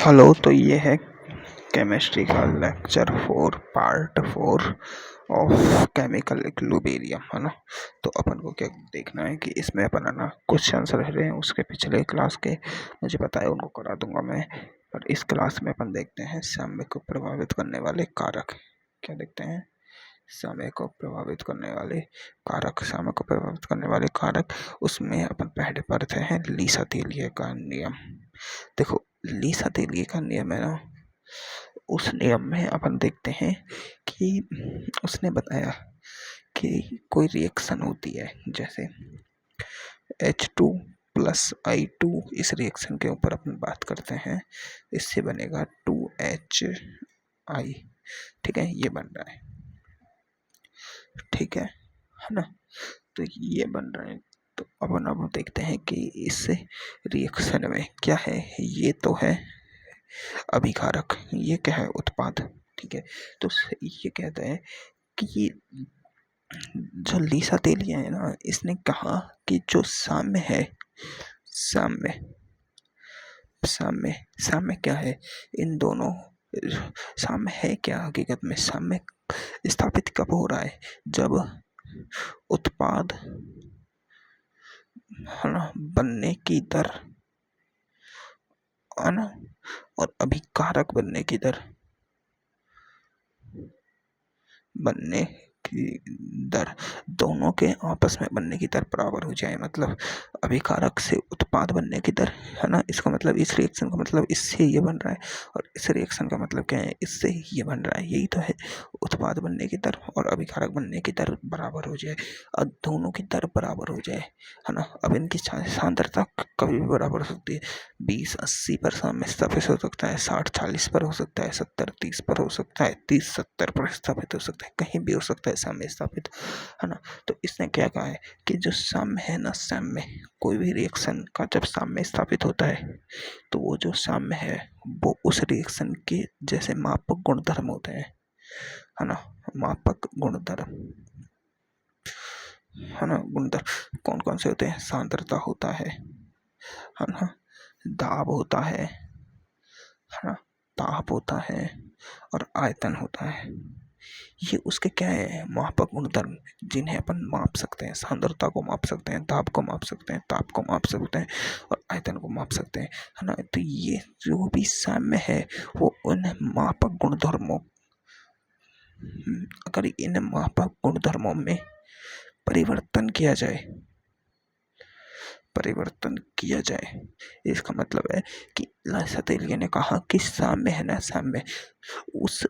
Hello. तो ये है केमिस्ट्री का lecture 4 part 4 of chemical equilibrium, है ना। तो अपन को क्या देखना है कि इसमें अपन है ना क्वेश्चंस रह रहे हैं उसके पिछले क्लास के, मुझे पता है उनको करा दूंगा मैं। और इस क्लास में अपन देखते हैं समय को प्रभावित करने वाले कारक। क्या देखते हैं? समय को प्रभावित करने वाले कारक। समय को प्रभावित करने वाले कारक, उसमें अपन पहले पढ़ते हैं ली-सतैलिया का नियम। देखो, ली-सतैलिया का नियम है ना, उस नियम में अपन देखते हैं कि उसने बताया कि कोई रिएक्शन होती है, जैसे H2 प्लस I2। इस रिएक्शन के ऊपर अपन बात करते हैं, इससे बनेगा 2HI। ठीक है, ये बन रहा है, ठीक है ना। तो ये बन रहा है। तो अब देखते हैं कि इस रिएक्शन में क्या है। ये तो है अभिकारक, ये क्या है? उत्पाद। ठीक है, तो ये कहता है कि जो ली-सतैलिया है ना, इसने कहा कि जो साम्य है, साम्य साम्य साम्य क्या है? इन दोनों साम्य है क्या? हकीकत में साम्य स्थापित कब हो रहा है? जब उत्पाद, है ना, बनने की दर, है ना, और अभिकारक बनने की दर, बनने की दर, दोनों के आपस में बनने की दर बराबर हो जाए। मतलब अभिकारक से उत्पाद बनने की दर, है ना। इसका मतलब, इस रिएक्शन का मतलब इससे ये बन रहा है, और इस रिएक्शन का मतलब क्या है? इससे ये बन रहा है। यही तो है, उत्पाद बनने की दर और अभिकारक बनने की दर बराबर हो जाए, और दोनों की दर बराबर हो जाए, है ना। अब इनकी सांद्रता कभी भी बराबर हो सकती है। 20-80 पर साम्य स्थापित हो सकता है, 60-40 पर हो सकता है, 70-30 पर हो सकता है, 30-70 पर स्थापित हो सकता है, कहीं भी हो सकता है साम्य स्थापित, है ना। तो इसने क्या कहा है कि जो साम्य है ना, साम्य, कोई भी रिएक्शन का जब साम्य स्थापित होता है, तो वो जो साम्य है वो उस रिएक्शन के जैसे मापक गुणधर्म होते हैं, है ना। मापक गुणधर्म, है ना। गुणधर्म कौन कौन से होते हैं? सांद्रता होता है ना, दाब होता है ना, ताप होता है, और आयतन होता है। ये उसके क्या है? मापक गुणधर्म, जिन्हें अपन माप सकते हैं। सांद्रता को माप सकते हैं, दाब को माप सकते हैं, ताप को माप सकते हैं, और आयतन को माप सकते हैं, है ना। तो ये जो भी साम्य है वो उन मापक गुणधर्मों, अगर इन मापक गुणधर्मों में परिवर्तन किया जाए, परिवर्तन किया जाए, इसका मतलब है कि ली-सतैलिया ने कहा कि साम्य है ना, साम्य, उस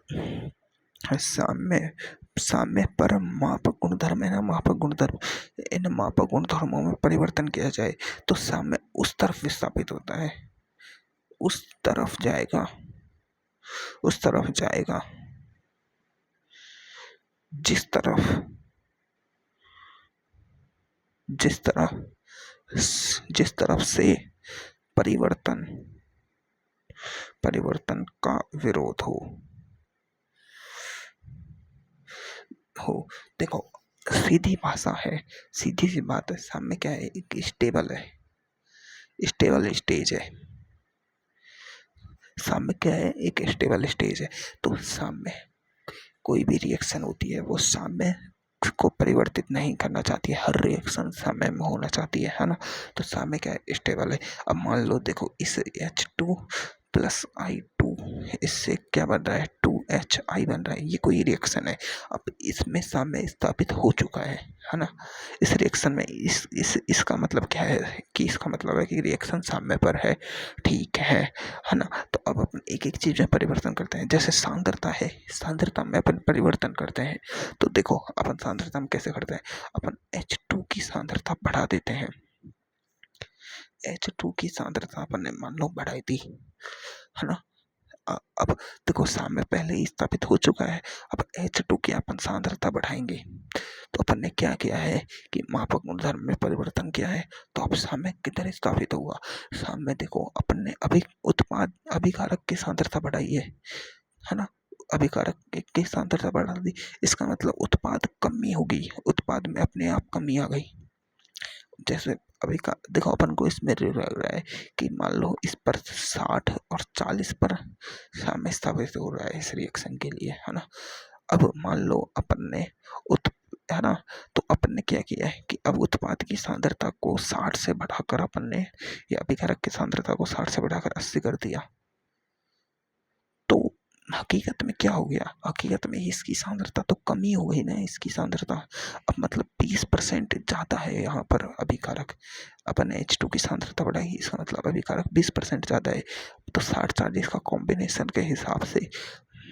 साम्य साम्य पर मापक गुणधर्म है ना, मापक गुणधर्म, इन मापक गुणधर्मों में परिवर्तन किया जाए तो साम्य उस तरफ विस्थापित होता है, उस तरफ जाएगा, उस तरफ जाएगा जिस तरफ, जिस तरफ जिस तरफ से परिवर्तन, परिवर्तन का विरोध हो। देखो, सीधी भाषा है, सीधी सी बात है, साम्य क्या है? एक स्टेबल है, स्टेबल स्टेज है। साम्य क्या है? एक स्टेबल स्टेज है। तो साम्य, कोई भी रिएक्शन होती है वो साम्य को परिवर्तित नहीं करना चाहती है, हर रिएक्शन साम्य में होना चाहती है ना। तो साम्य क्या है? स्टेबल है। अब मान लो, देखो, इस H2 प्लस I2, इससे क्या बन रहा है? 2HI बन रहा है। ये कोई रिएक्शन है, अब इसमें साम्य स्थापित हो चुका है ना। इस रिएक्शन में इसका मतलब क्या है? कि इसका मतलब है कि रिएक्शन साम्य पर है, ठीक है ना। तो अब अपन एक एक चीज में परिवर्तन करते हैं, जैसे सांद्रता है, सांद्रता में अपन परिवर्तन करते हैं। तो देखो, अपन सांद्रता में कैसे करते हैं? अपन H2 की सांद्रता बढ़ा देते हैं। H2 की सांद्रता अपन ने मान लो बढ़ाई थी, है ना। अब देखो, साम्य पहले ही स्थापित हो चुका है, अब H2 की अपन सांद्रता बढ़ाएंगे, तो अपन ने क्या किया है कि मापक गुणधर्म में परिवर्तन किया है। तो अब साम्य किधर स्थापित होगा? साम्य, देखो, अपन ने अभी उत्पाद, अभिकारक की सांद्रता बढ़ाई है ना, अभिकारक की सांद्रता बढ़ा दी, इसका मतलब उत्पाद कमी होगी, उत्पाद में अपने आप कमी आ गई, जैसे अभी का देखो अपन को इसमें लग रहा है कि मान लो इस पर 60 और 40 पर साम्य स्थापित हो रहा है इस रिएक्शन के लिए, है ना। अब मान लो अपन ने उत है ना, तो अपन ने क्या किया है कि अब उत्पाद की सांद्रता को 60 से बढ़ाकर अपन ने, या अभिकारक की सांद्रता को 60 से बढ़ाकर 80 कर दिया। तो हकीकत में क्या हो गया, हकीकत में इसकी सांद्रता तो कम ही हो गई ना, इसकी सांद्रता अब मतलब 20% ज़्यादा है यहाँ पर अभिकारक। अपन ने H2 की सांद्रता बढ़ाई, इसका मतलब अभिकारक 20% ज़्यादा है। तो 60-40 का कॉम्बिनेशन के हिसाब से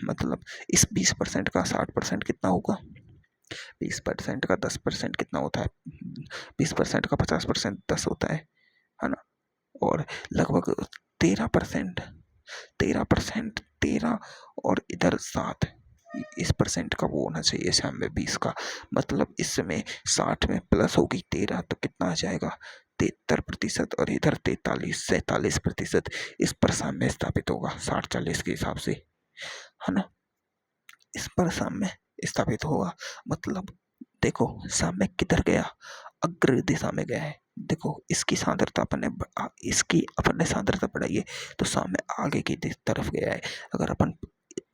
मतलब इस 20% का 60% कितना होगा, 20% का 10% कितना होता है, 20% का 50% 10 होता है ना। और लगभग 13%, 13%, 13 और इधर 7, इस परसेंट का वो होना चाहिए सामने 20 का, मतलब इसमें 60 में प्लस होगी 13 तो कितना आ जाएगा 73%, और इधर 43-47%। इस पर साम्य स्थापित होगा 60-40 के हिसाब से, है ना। इस पर साम्य स्थापित होगा, मतलब देखो साम्य किधर गया, अग्र दिशा में गया है। देखो इसकी सांद्रता इसकी अपन ने सांद्रता बढ़ाई है तो साम्य आगे की तरफ गया है। अगर अपन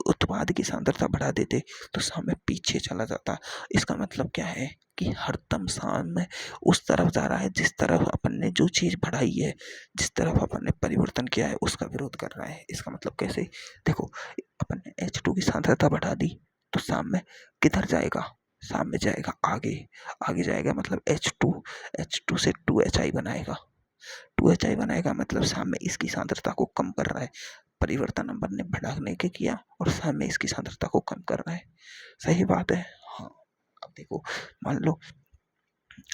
उत्पाद की सांद्रता बढ़ा देते तो साम्य पीछे चला जाता। इसका मतलब क्या है कि हरदम साम्य उस तरफ जा रहा है जिस तरफ अपन ने जो चीज बढ़ाई है, जिस तरफ अपन ने परिवर्तन किया है उसका विरोध कर रहा है। इसका मतलब कैसे, देखो अपन ने H2 की सांद्रता बढ़ा दी तो साम्य किधर जाएगा, सामने जाएगा आगे, आगे जाएगा मतलब H2 से 2HI बनाएगा, 2HI बनाएगा मतलब सामने इसकी सांद्रता को कम कर रहा है। परिवर्तन अपन ने बढ़ाने के किया और सामने इसकी सांद्रता को कम कर रहा है। सही बात है, हाँ। अब देखो मान लो,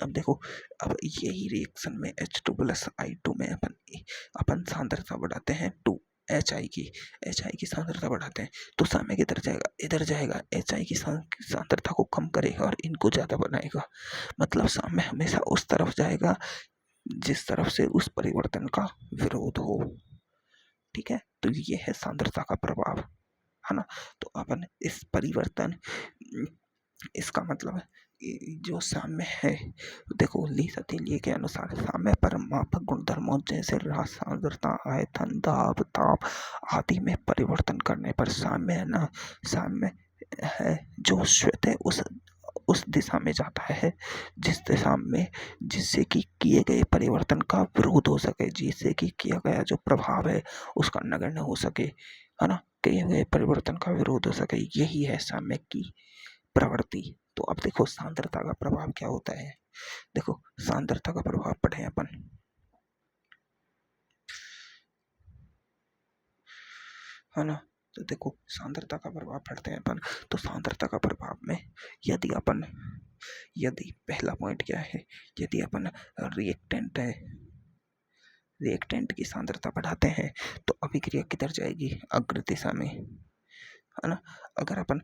अब देखो अब यही रिएक्शन में H2 प्लस I2 में अपन सांद्रता बढ़ाते हैं 2HI की, HI की सांद्रता बढ़ाते हैं तो सामने किधर जाएगा, इधर जाएगा, HI की सांद्रता को कम करेगा और इनको ज़्यादा बनाएगा। मतलब सामने हमेशा उस तरफ जाएगा जिस तरफ से उस परिवर्तन का विरोध हो। ठीक है, तो ये है सांद्रता का प्रभाव, है ना। तो अपन इस परिवर्तन, इसका मतलब जो साम्य है, देखो ली सतीलिए के अनुसार साम्य पर मापक गुणधर्मों जैसे रास, सांद्रता, आयतन, दाब, ताप आदि में परिवर्तन करने पर साम्य है ना, साम्य है जो श्वेत है उस दिशा में जाता है जिस दिशा में, जिससे कि किए गए परिवर्तन का विरोध हो सके, जिससे कि किया गया जो प्रभाव है उसका नगण्य हो सके, है ना, किए गए परिवर्तन का विरोध हो सके। यही है साम्य की प्रवृत्ति। तो अब देखो सांद्रता का प्रभाव क्या होता है, देखो सांद्रता का प्रभाव पढ़े अपन, है ना। तो देखो सांद्रता का प्रभाव पढ़ते हैं अपन। तो सांद्रता का प्रभाव में यदि पहला पॉइंट क्या है, यदि अपन रिएक्टेंट है, रिएक्टेंट की सांद्रता बढ़ाते हैं तो अभिक्रिया किधर जाएगी, अग्र दिशा में, है ना। अगर अपन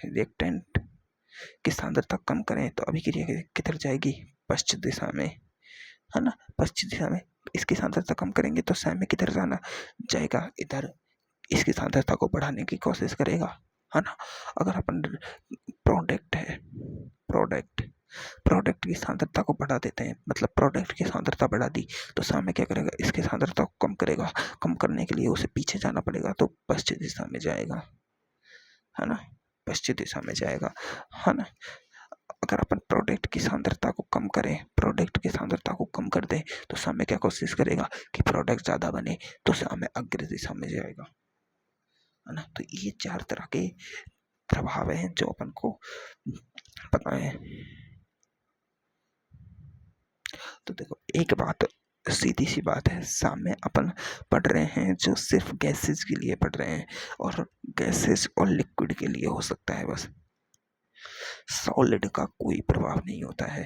रिएक्टेंट की सांद्रता कम करें तो अभिक्रिया किधर जाएगी, पश्चिम दिशा में, है ना। पश्चिम दिशा में इसकी सांद्रता कम करेंगे तो साम्य किधर जाना जाएगा, इधर इसकी सांद्रता को बढ़ाने की कोशिश करेगा, है ना। अगर अपन प्रोडक्ट है, प्रोडक्ट की सांद्रता को बढ़ा देते हैं, मतलब प्रोडक्ट की सांद्रता बढ़ा दी तो सामने क्या करेगा, इसकी सांद्रता को कम करेगा। कम करने के लिए उसे पीछे जाना पड़ेगा तो पश्चिम दिशा में जाएगा, है ना, पश्चिम दिशा में जाएगा, है ना। अगर अपन प्रोडक्ट की सांद्रता को कम करें, प्रोडक्ट की सांद्रता को कम कर दें तो सामने क्या कोशिश करेगा कि प्रोडक्ट ज़्यादा बने तो सामने अग्र दिशा में जाएगा, है ना। तो ये 4 तरह के प्रभाव हैं जो अपन को पता है। तो देखो एक बात, सीधी सी बात है, सामने अपन पढ़ रहे हैं जो सिर्फ गैसेज के लिए पढ़ रहे हैं, और गैसेज और लिक्विड के लिए हो सकता है बस, सॉलिड का कोई प्रभाव नहीं होता है,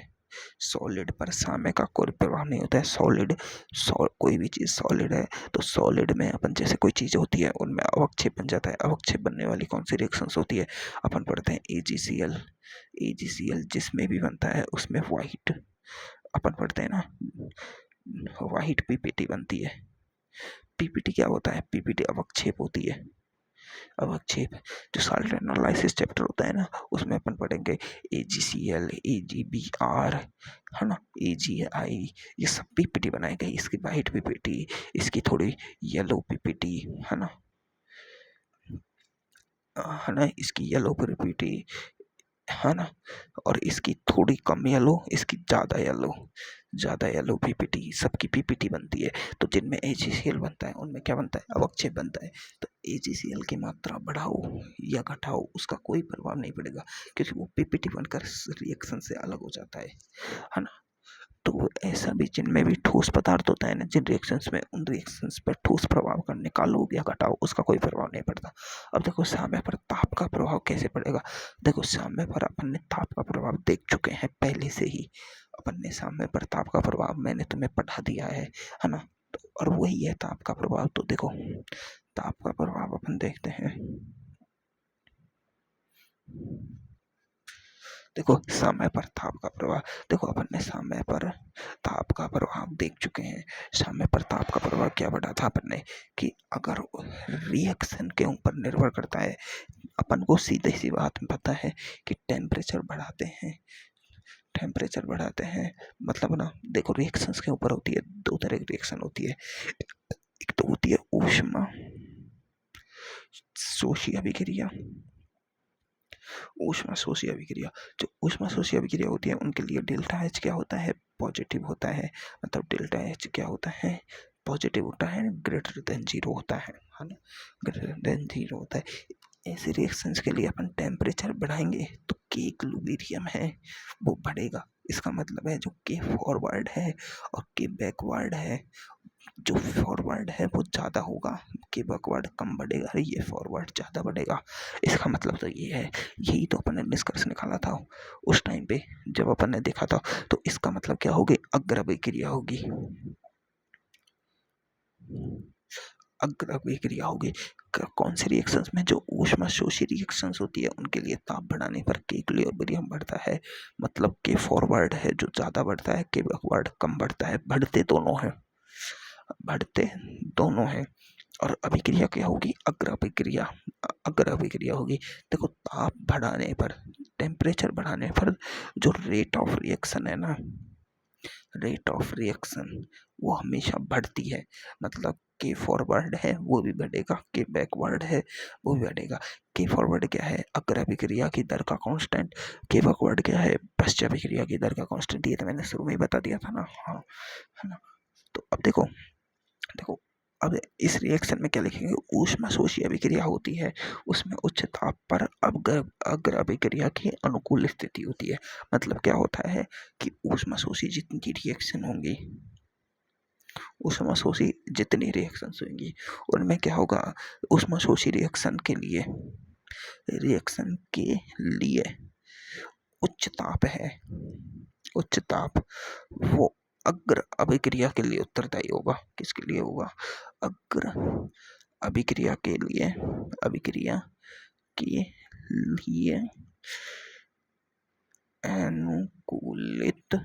सॉलिड पर साम्य का कोई प्रभाव नहीं होता है। कोई भी चीज़ सॉलिड है तो सॉलिड में अपन जैसे कोई चीज़ होती है उनमें अवक्षेप बन जाता है। अवक्षेप बनने वाली कौन सी रिएक्शंस होती है, अपन पढ़ते हैं AgCl जिसमें भी बनता है उसमें वाइट, अपन पढ़ते हैं ना, वाइट पीपीटी बनती है। पीपीटी क्या होता है, पीपीटी अवक्षेप होती है, अवक्षेप। जो साल्ट एनालिसिस चैप्टर होता है ना, उसमें अपन पढ़ेंगे AgCl, AgBr, है ना, AgI, ये सब पीपीटी बनाई गई। इसकी वाइट पीपीटी, इसकी थोड़ी येलो पीपीटी, है ना, इसकी येलो पीपीटी, है ना, और इसकी थोड़ी कम येलो, इसकी ज़्यादा येलो पीपीटी, सबकी पीपीटी बनती है। तो जिनमें AgCl बनता है उनमें क्या बनता है, अवक्षेप बनता है। तो AgCl की मात्रा बढ़ाओ या घटाओ उसका कोई प्रभाव नहीं पड़ेगा, क्योंकि वो पीपीटी बनकर रिएक्शन से अलग हो जाता है ना। तो ऐसा भी जिनमें भी ठोस पदार्थ होता है ना, जिन रिएक्शंस में, उन रिएक्शंस पर ठोस प्रभाव का निकालो या घटाओ उसका कोई प्रभाव नहीं पड़ता। अब देखो साम्य पर ताप का प्रभाव कैसे पड़ेगा। देखो साम्य पर अपन ने ताप का प्रभाव देख चुके हैं पहले से ही। अपन ने साम्य पर ताप का प्रभाव मैंने तुम्हें पढ़ा दिया है ना। तो और वही है ताप का प्रभाव। तो देखो ताप का प्रभाव अपन देखते हैं। देखो समय पर ताप का प्रभाव, देखो अपन ने समय पर ताप का प्रभाव देख चुके हैं। समय पर ताप का प्रभाव क्या बढ़ा था अपन ने, कि अगर रिएक्शन के ऊपर निर्भर करता है। अपन को सीधी सी बात पता है कि टेम्परेचर बढ़ाते हैं मतलब ना, देखो रिएक्शंस के ऊपर होती है। दो तरह की रिएक्शन होती है। एक तो होती है ऊष्मा शोषी अभिक्रिया। ऊष्माशोषी अभिक्रिया, जो ऊष्माशोषी अभिक्रिया होती है उनके लिए डेल्टा एच क्या होता है, पॉजिटिव होता है। मतलब डेल्टा एच क्या होता है, पॉजिटिव होता है, ग्रेटर देन जीरो होता है ना, ग्रेटर देन जीरो होता है। ऐसे रिएक्शंस के लिए अपन टेम्परेचर बढ़ाएंगे तो के इक्विलिब्रियम है वो बढ़ेगा। इसका मतलब है जो के फॉरवर्ड है और के बैकवर्ड है, जो फॉरवर्ड है वो ज़्यादा होगा, के बैकवर्ड कम बढ़ेगा, ये फॉरवर्ड ज़्यादा बढ़ेगा। इसका मतलब तो ये है, यही तो अपन ने निष्कर्ष निकाला था उस टाइम पे जब अपन ने देखा था। तो इसका मतलब क्या होगी, अग्र अभिक्रिया होगी। अग्र अभिक्रिया होगी कौन सी रिएक्शंस में, जो ऊष्माशोषी रिएक्शंस होती है उनके लिए ताप बढ़ाने पर के इक्विलिब्रियम बढ़ता है। मतलब के फॉरवर्ड है जो ज़्यादा बढ़ता है, के बैकवर्ड कम बढ़ता है। बढ़ते दोनों हैं। और अभिक्रिया क्या होगी, अग्र अभिक्रिया होगी। देखो ताप बढ़ाने पर, टेम्परेचर बढ़ाने पर जो रेट ऑफ रिएक्शन है ना, रेट ऑफ रिएक्शन वो हमेशा बढ़ती है। मतलब के फॉरवर्ड है वो भी बढ़ेगा, के बैकवर्ड है वो भी बढ़ेगा। के फॉरवर्ड क्या है, अग्र अभिक्रिया की दर का कांस्टेंट। के बैकवर्ड क्या है, पश्चात अभिक्रिया की दर का कांस्टेंट। ये तो मैंने शुरू में ही बता दिया था ना, हाँ, है ना। तो अब देखो अब इस रिएक्शन में क्या लिखेंगे, ऊष्माशोषी अभिक्रिया होती है, उसमें उच्च ताप पर अग्र अभिक्रिया की अनुकूल स्थिति होती है। मतलब क्या होता है कि ऊष्माशोषी जितनी रिएक्शंस होंगी उनमें क्या होगा, ऊष्माशोषी रिएक्शन के लिए उच्च ताप वो अग्र अभिक्रिया के लिए उत्तरदायी होगा। किसके लिए होगा, अग्र अभिक्रिया के लिए अनुकूलित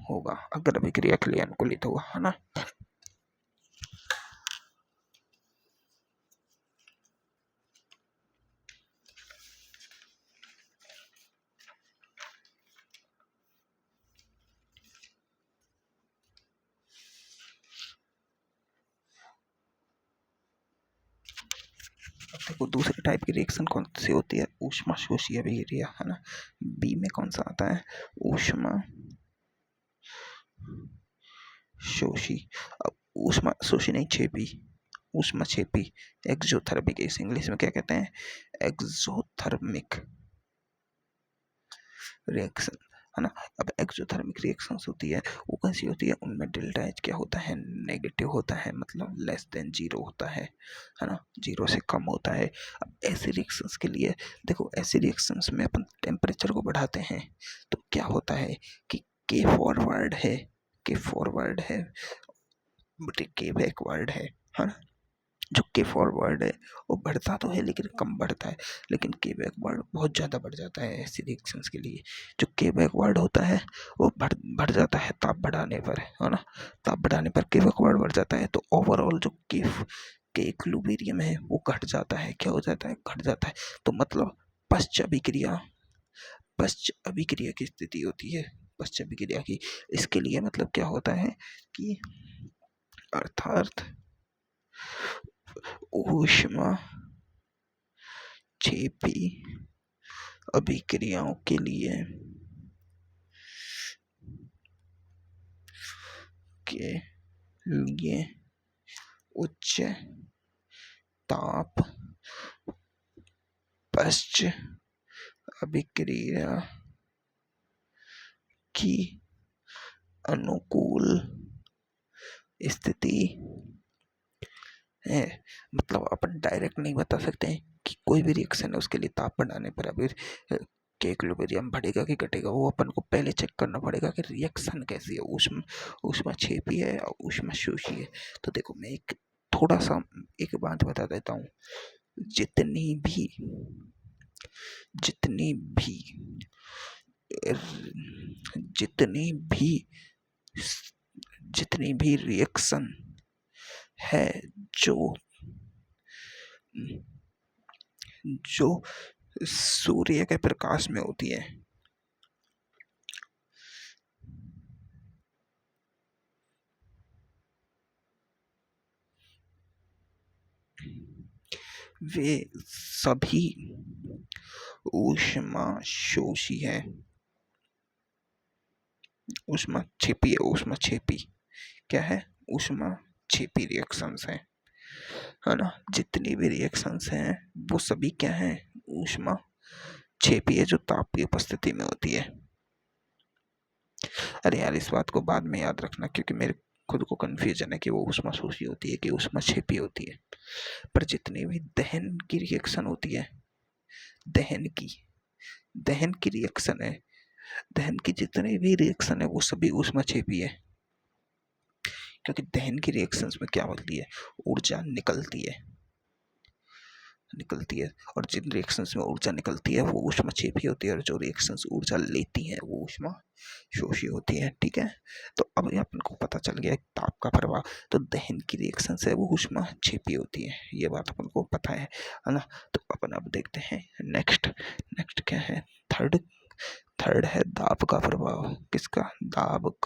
होगा, अग्र अभिक्रिया के लिए अनुकूलित होगा, है ना। देखो दूसरे टाइप की रिएक्शन कौन सी होती है, ऊष्माशोषी अभिक्रिया, है ना। बी में कौन सा आता है, ऊष्मा शोषी नहीं, छेपी, ऊष्माक्षेपी, एक्सोथर्मिक। इस इंग्लिश में क्या कहते हैं, एक्सोथर्मिक रिएक्शन, है ना। अब एक्सोथर्मिक रिएक्शंस होती है वो कैसी होती है, उनमें डेल्टा एच क्या होता है, नेगेटिव होता है, मतलब लेस देन जीरो होता है ना, जीरो से कम होता है। अब ऐसे रिएक्शंस के लिए देखो, ऐसे रिएक्शंस में अपन टेम्परेचर को बढ़ाते हैं तो क्या होता है कि के फॉरवर्ड है बट के बैकवर्ड है ना। जो के फॉरवर्ड है वो बढ़ता तो है लेकिन कम बढ़ता है, लेकिन के बैकवर्ड बहुत ज़्यादा बढ़ जाता है ऐसी रिएक्शंस के लिए। जो के बैकवर्ड होता है वो बढ़ जाता है ताप बढ़ाने पर, है ना। ताप बढ़ाने पर के बैकवर्ड बढ़ जाता है, तो ओवरऑल जो के इक्विलिब्रियम है वो घट जाता है। क्या हो जाता है? घट जाता है। तो मतलब पश्च अभिक्रिया की स्थिति होती है, पश्च अभिक्रिया की। इसके लिए मतलब क्या होता है कि अर्थात ऊष्मा छेपी अभिक्रियाओं के लिए उच्च ताप पश्च अभिक्रिया की अनुकूल स्थिति है। मतलब अपन डायरेक्ट नहीं बता सकते हैं कि कोई भी रिएक्शन है उसके लिए ताप बढ़ाने पर अभी के इक्विलिब्रियम बढ़ेगा कि घटेगा। वो अपन को पहले चेक करना पड़ेगा कि रिएक्शन कैसी है, ऊष्मा छेपी है और ऊष्मा शोषी है। तो देखो मैं एक थोड़ा सा एक बात बता देता हूँ। जितनी भी जितनी भी जितनी भी रिएक्शन है जो जो सूर्य के प्रकाश में होती है, वे सभी ऊष्मा शोषी है। ऊष्मा छेपी है, ऊष्मा छेपी क्या है? ऊष्मा छेपी रिएक्शंस है ना। जितनी भी रिएक्शंस हैं वो सभी क्या है? ऊष्मा छेपी है, जो ताप की उपस्थिति में होती है। अरे यार इस बात को बाद में याद रखना, क्योंकि मेरे खुद को कंफ्यूजन है कि वो ऊष्मा शोषी होती है कि ऊष्मा छेपी होती है। पर जितनी भी दहन की रिएक्शन होती है, दहन की रिएक्शन है, दहन की जितनी भी रिएक्शन है वो सभी ऊष्मा छेपी है। क्योंकि दहन की रिएक्शंस में क्या होती है? ऊर्जा निकलती है और जिन रिएक्शंस में ऊर्जा निकलती है वो ऊष्मा छेपी होती है, और जो रिएक्शंस ऊर्जा लेती हैं वो ऊष्मा शोषी होती है। ठीक है, तो अब अपन को पता चल गया ताप का प्रभाव। तो दहन की रिएक्शंस है वो ऊष्मा छेपी होती है, ये बात अपन को पता है ना। तो अपन अब देखते हैं नेक्स्ट क्या है? थर्ड है दाब का प्रभाव। किसका? दाब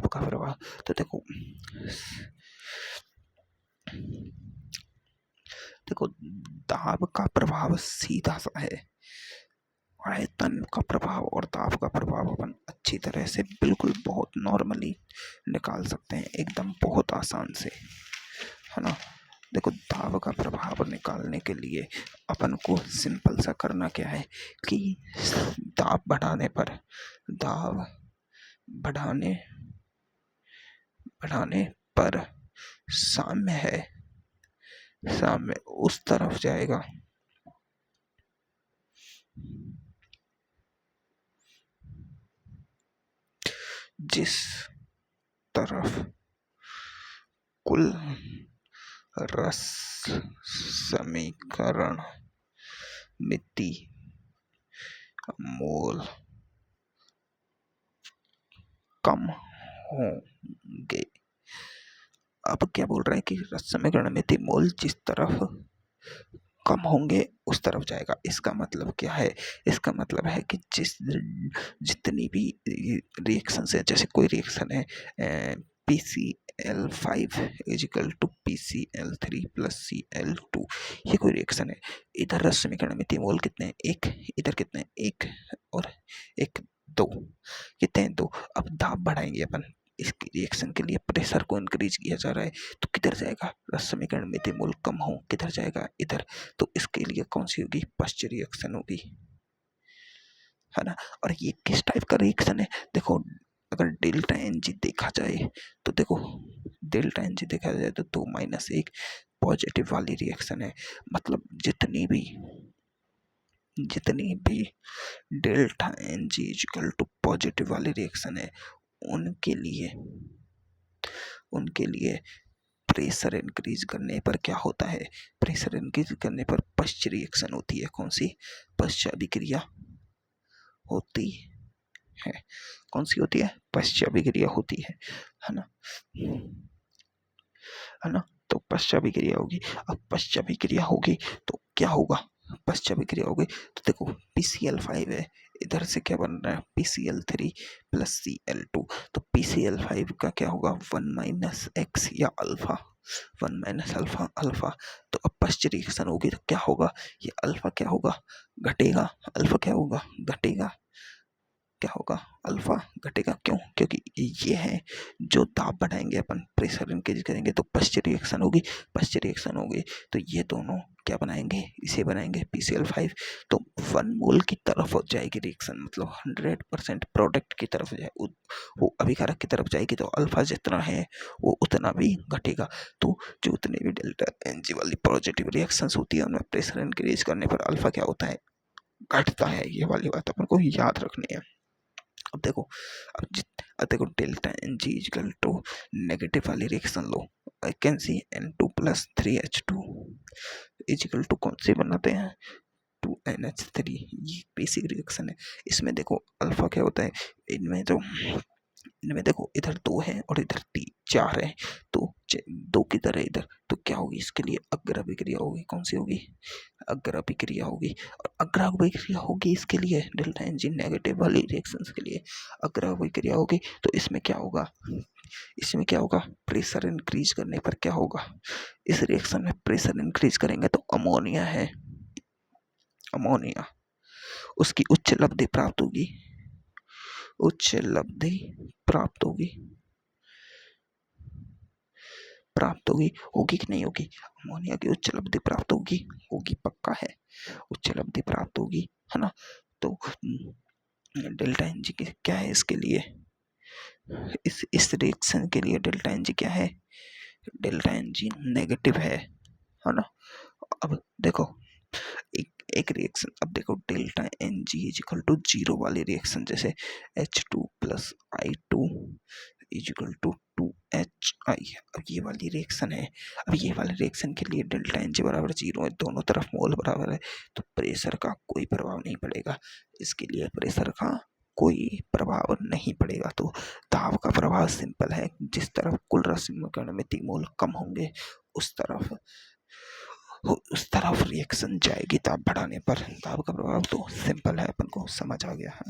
का प्रभाव। तो देखो दाब का प्रभाव सीधा सा है। आयतन का प्रभाव और दाब का प्रभाव अपन अच्छी तरह से बिल्कुल बहुत नॉर्मली निकाल सकते हैं, एकदम बहुत आसान से, है ना। देखो दाब का प्रभाव निकालने के लिए अपन को सिंपल सा करना क्या है कि दाब बढ़ाने पर साम्य उस तरफ जाएगा जिस तरफ कुल रस समीकरण मिति मोल कम होंगे। अब क्या बोल रहा है कि रस समीकरण मिति मोल जिस तरफ कम होंगे उस तरफ जाएगा। इसका मतलब क्या है? इसका मतलब है कि जितनी भी रिएक्शन है, जैसे कोई रिएक्शन है PCl5 is equal to PCl3 plus Cl2, ये कोई रिएक्शन है। इधर रस समीकरण में मोल कितने हैं? 1। इधर कितने हैं? 1 और 1 2। कितने हैं? 2। अब दाब बढ़ाएंगे अपन, इस रिएक्शन के लिए प्रेशर को इंक्रीज किया जा रहा है, तो किधर जाएगा? रस समीकरण में मोल कम हो, किधर जाएगा? इधर। तो इसके लिए कौन सी होगी? पश्च रिएक्शन होगी, है ना। और ये किस टाइप का रिएक्शन है? देखो अगर डेल्टा एन जी देखा जाए तो तो 2-1 पॉजिटिव वाली रिएक्शन है। मतलब जितनी भी delta N G equal to positive वाली रिएक्शन है उनके लिए प्रेशर इंक्रीज करने पर क्या होता है? प्रेशर इंक्रीज करने पर पश्च रिएक्शन होती है। कौन सी? पश्च अभिक्रिया होती है। कौन सी होती है? पश्चाभिक्रिया होती है ना, है ना। तो पश्चाभिक्रिया होगी। अब पश्चाभिक्रिया होगी तो क्या होगा, पश्चाभिक्रिया होगी तो देखो PCl5 है, इधर से क्या बन रहा है PCl3 प्लस Cl2, तो PCl5 का क्या होगा 1 माइनस एक्स या अल्फा, 1 माइनस अल्फा अल्फा। तो अब पश्च रिएक्शन होगी तो क्या होगा, ये अल्फा क्या होगा घटेगा, अल्फा क्या होगा घटेगा, क्या होगा अल्फा घटेगा। क्यों, क्योंकि ये है जो दाब बढ़ाएंगे अपन, प्रेशर इंक्रीज करेंगे तो पश्च रिएक्शन होगी, पश्च रिएक्शन होगी तो ये दोनों क्या बनाएंगे, इसे बनाएंगे PCl5। तो 1 मोल की तरफ हो जाएगी रिएक्शन, मतलब 100% प्रोडक्ट की तरफ जाए, वो अभिकारक की तरफ जाएगी तो अल्फा जितना है वो उतना भी घटेगा। तो जो उतने भी डेल्टा एनजी वाली पॉजिटिव रिएक्शंस होती है उनमें प्रेशर इंक्रीज करने पर अल्फा क्या होता है घटता है। ये वाली बात अपन को याद रखनी है। अब देखो, अब देखो delta N G equal to negative वाली रिएक्शन लो, I can see N2 plus 3H2 equal to कौन सी बनाते हैं 2NH3। ये बेसिक रिएक्शन है। इसमें देखो अल्फा क्या होता है, इनमें जो इनमें देखो इधर 2 है और इधर 4 है, तो 2 किधर है इधर, तो क्या होगी इसके लिए अग्राभिक्रिया होगी, कौन सी होगी अग्राभिक्रिया होगी। और अग्राभिक्रिया होगी इसके लिए डेल्टा एनजीन नेगेटिव वाली रिएक्शंस के लिए अग्राभिक्रिया होगी, तो इसमें क्या होगा, इसमें क्या होगा प्रेशर इंक्रीज करने पर क्या होगा, इस रिएक्शन में प्रेशर इंक्रीज करेंगे तो अमोनिया है, अमोनिया उसकी उच्च लब्धि प्राप्त होगी, उच्च लब्धि प्राप्त होगी, प्राप्त होगी, होगी कि नहीं होगी, अमोनिया की उच्च लब्धि प्राप्त होगी, होगी पक्का है, उच्च लब्धि प्राप्त होगी, है ना। तो डेल्टा एन जी क्या है इसके लिए, इस रिएक्शन के लिए डेल्टा एन जी क्या है, डेल्टा एन जी नेगेटिव है ना। अब देखो एक रिएक्शन, अब देखो delta N G equal to 0 वाली रिएक्शन, जैसे H2 plus I2 is equal to 2HI, अब ये वाली रिएक्शन है। अब ये वाले रिएक्शन के लिए डेल्टा एन जी बराबर 0 है, दोनों तरफ मोल बराबर है, तो प्रेशर का कोई प्रभाव नहीं पड़ेगा, इसके लिए प्रेशर का कोई प्रभाव नहीं पड़ेगा। तो दाब का प्रभाव सिंपल है, जिस तरफ कुल रसायनिक में मोल कम होंगे उस तरफ रिएक्शन जाएगी दाब बढ़ाने पर। दाब का प्रभाव तो सिंपल है, अपन को समझ आ गया है।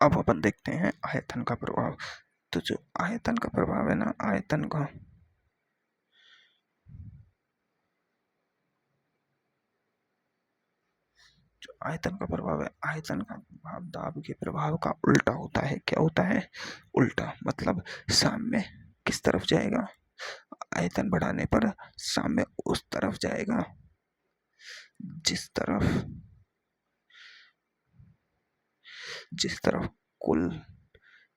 अब अपन देखते हैं आयतन का प्रभाव। तो जो आयतन का प्रभाव है ना, आयतन का जो आयतन का प्रभाव है, आयतन का प्रभाव दाब के प्रभाव का उल्टा होता है। क्या होता है उल्टा, मतलब साम्य किस तरफ जाएगा, आयतन बढ़ाने पर साम्य उस तरफ जाएगा जिस तरफ कुल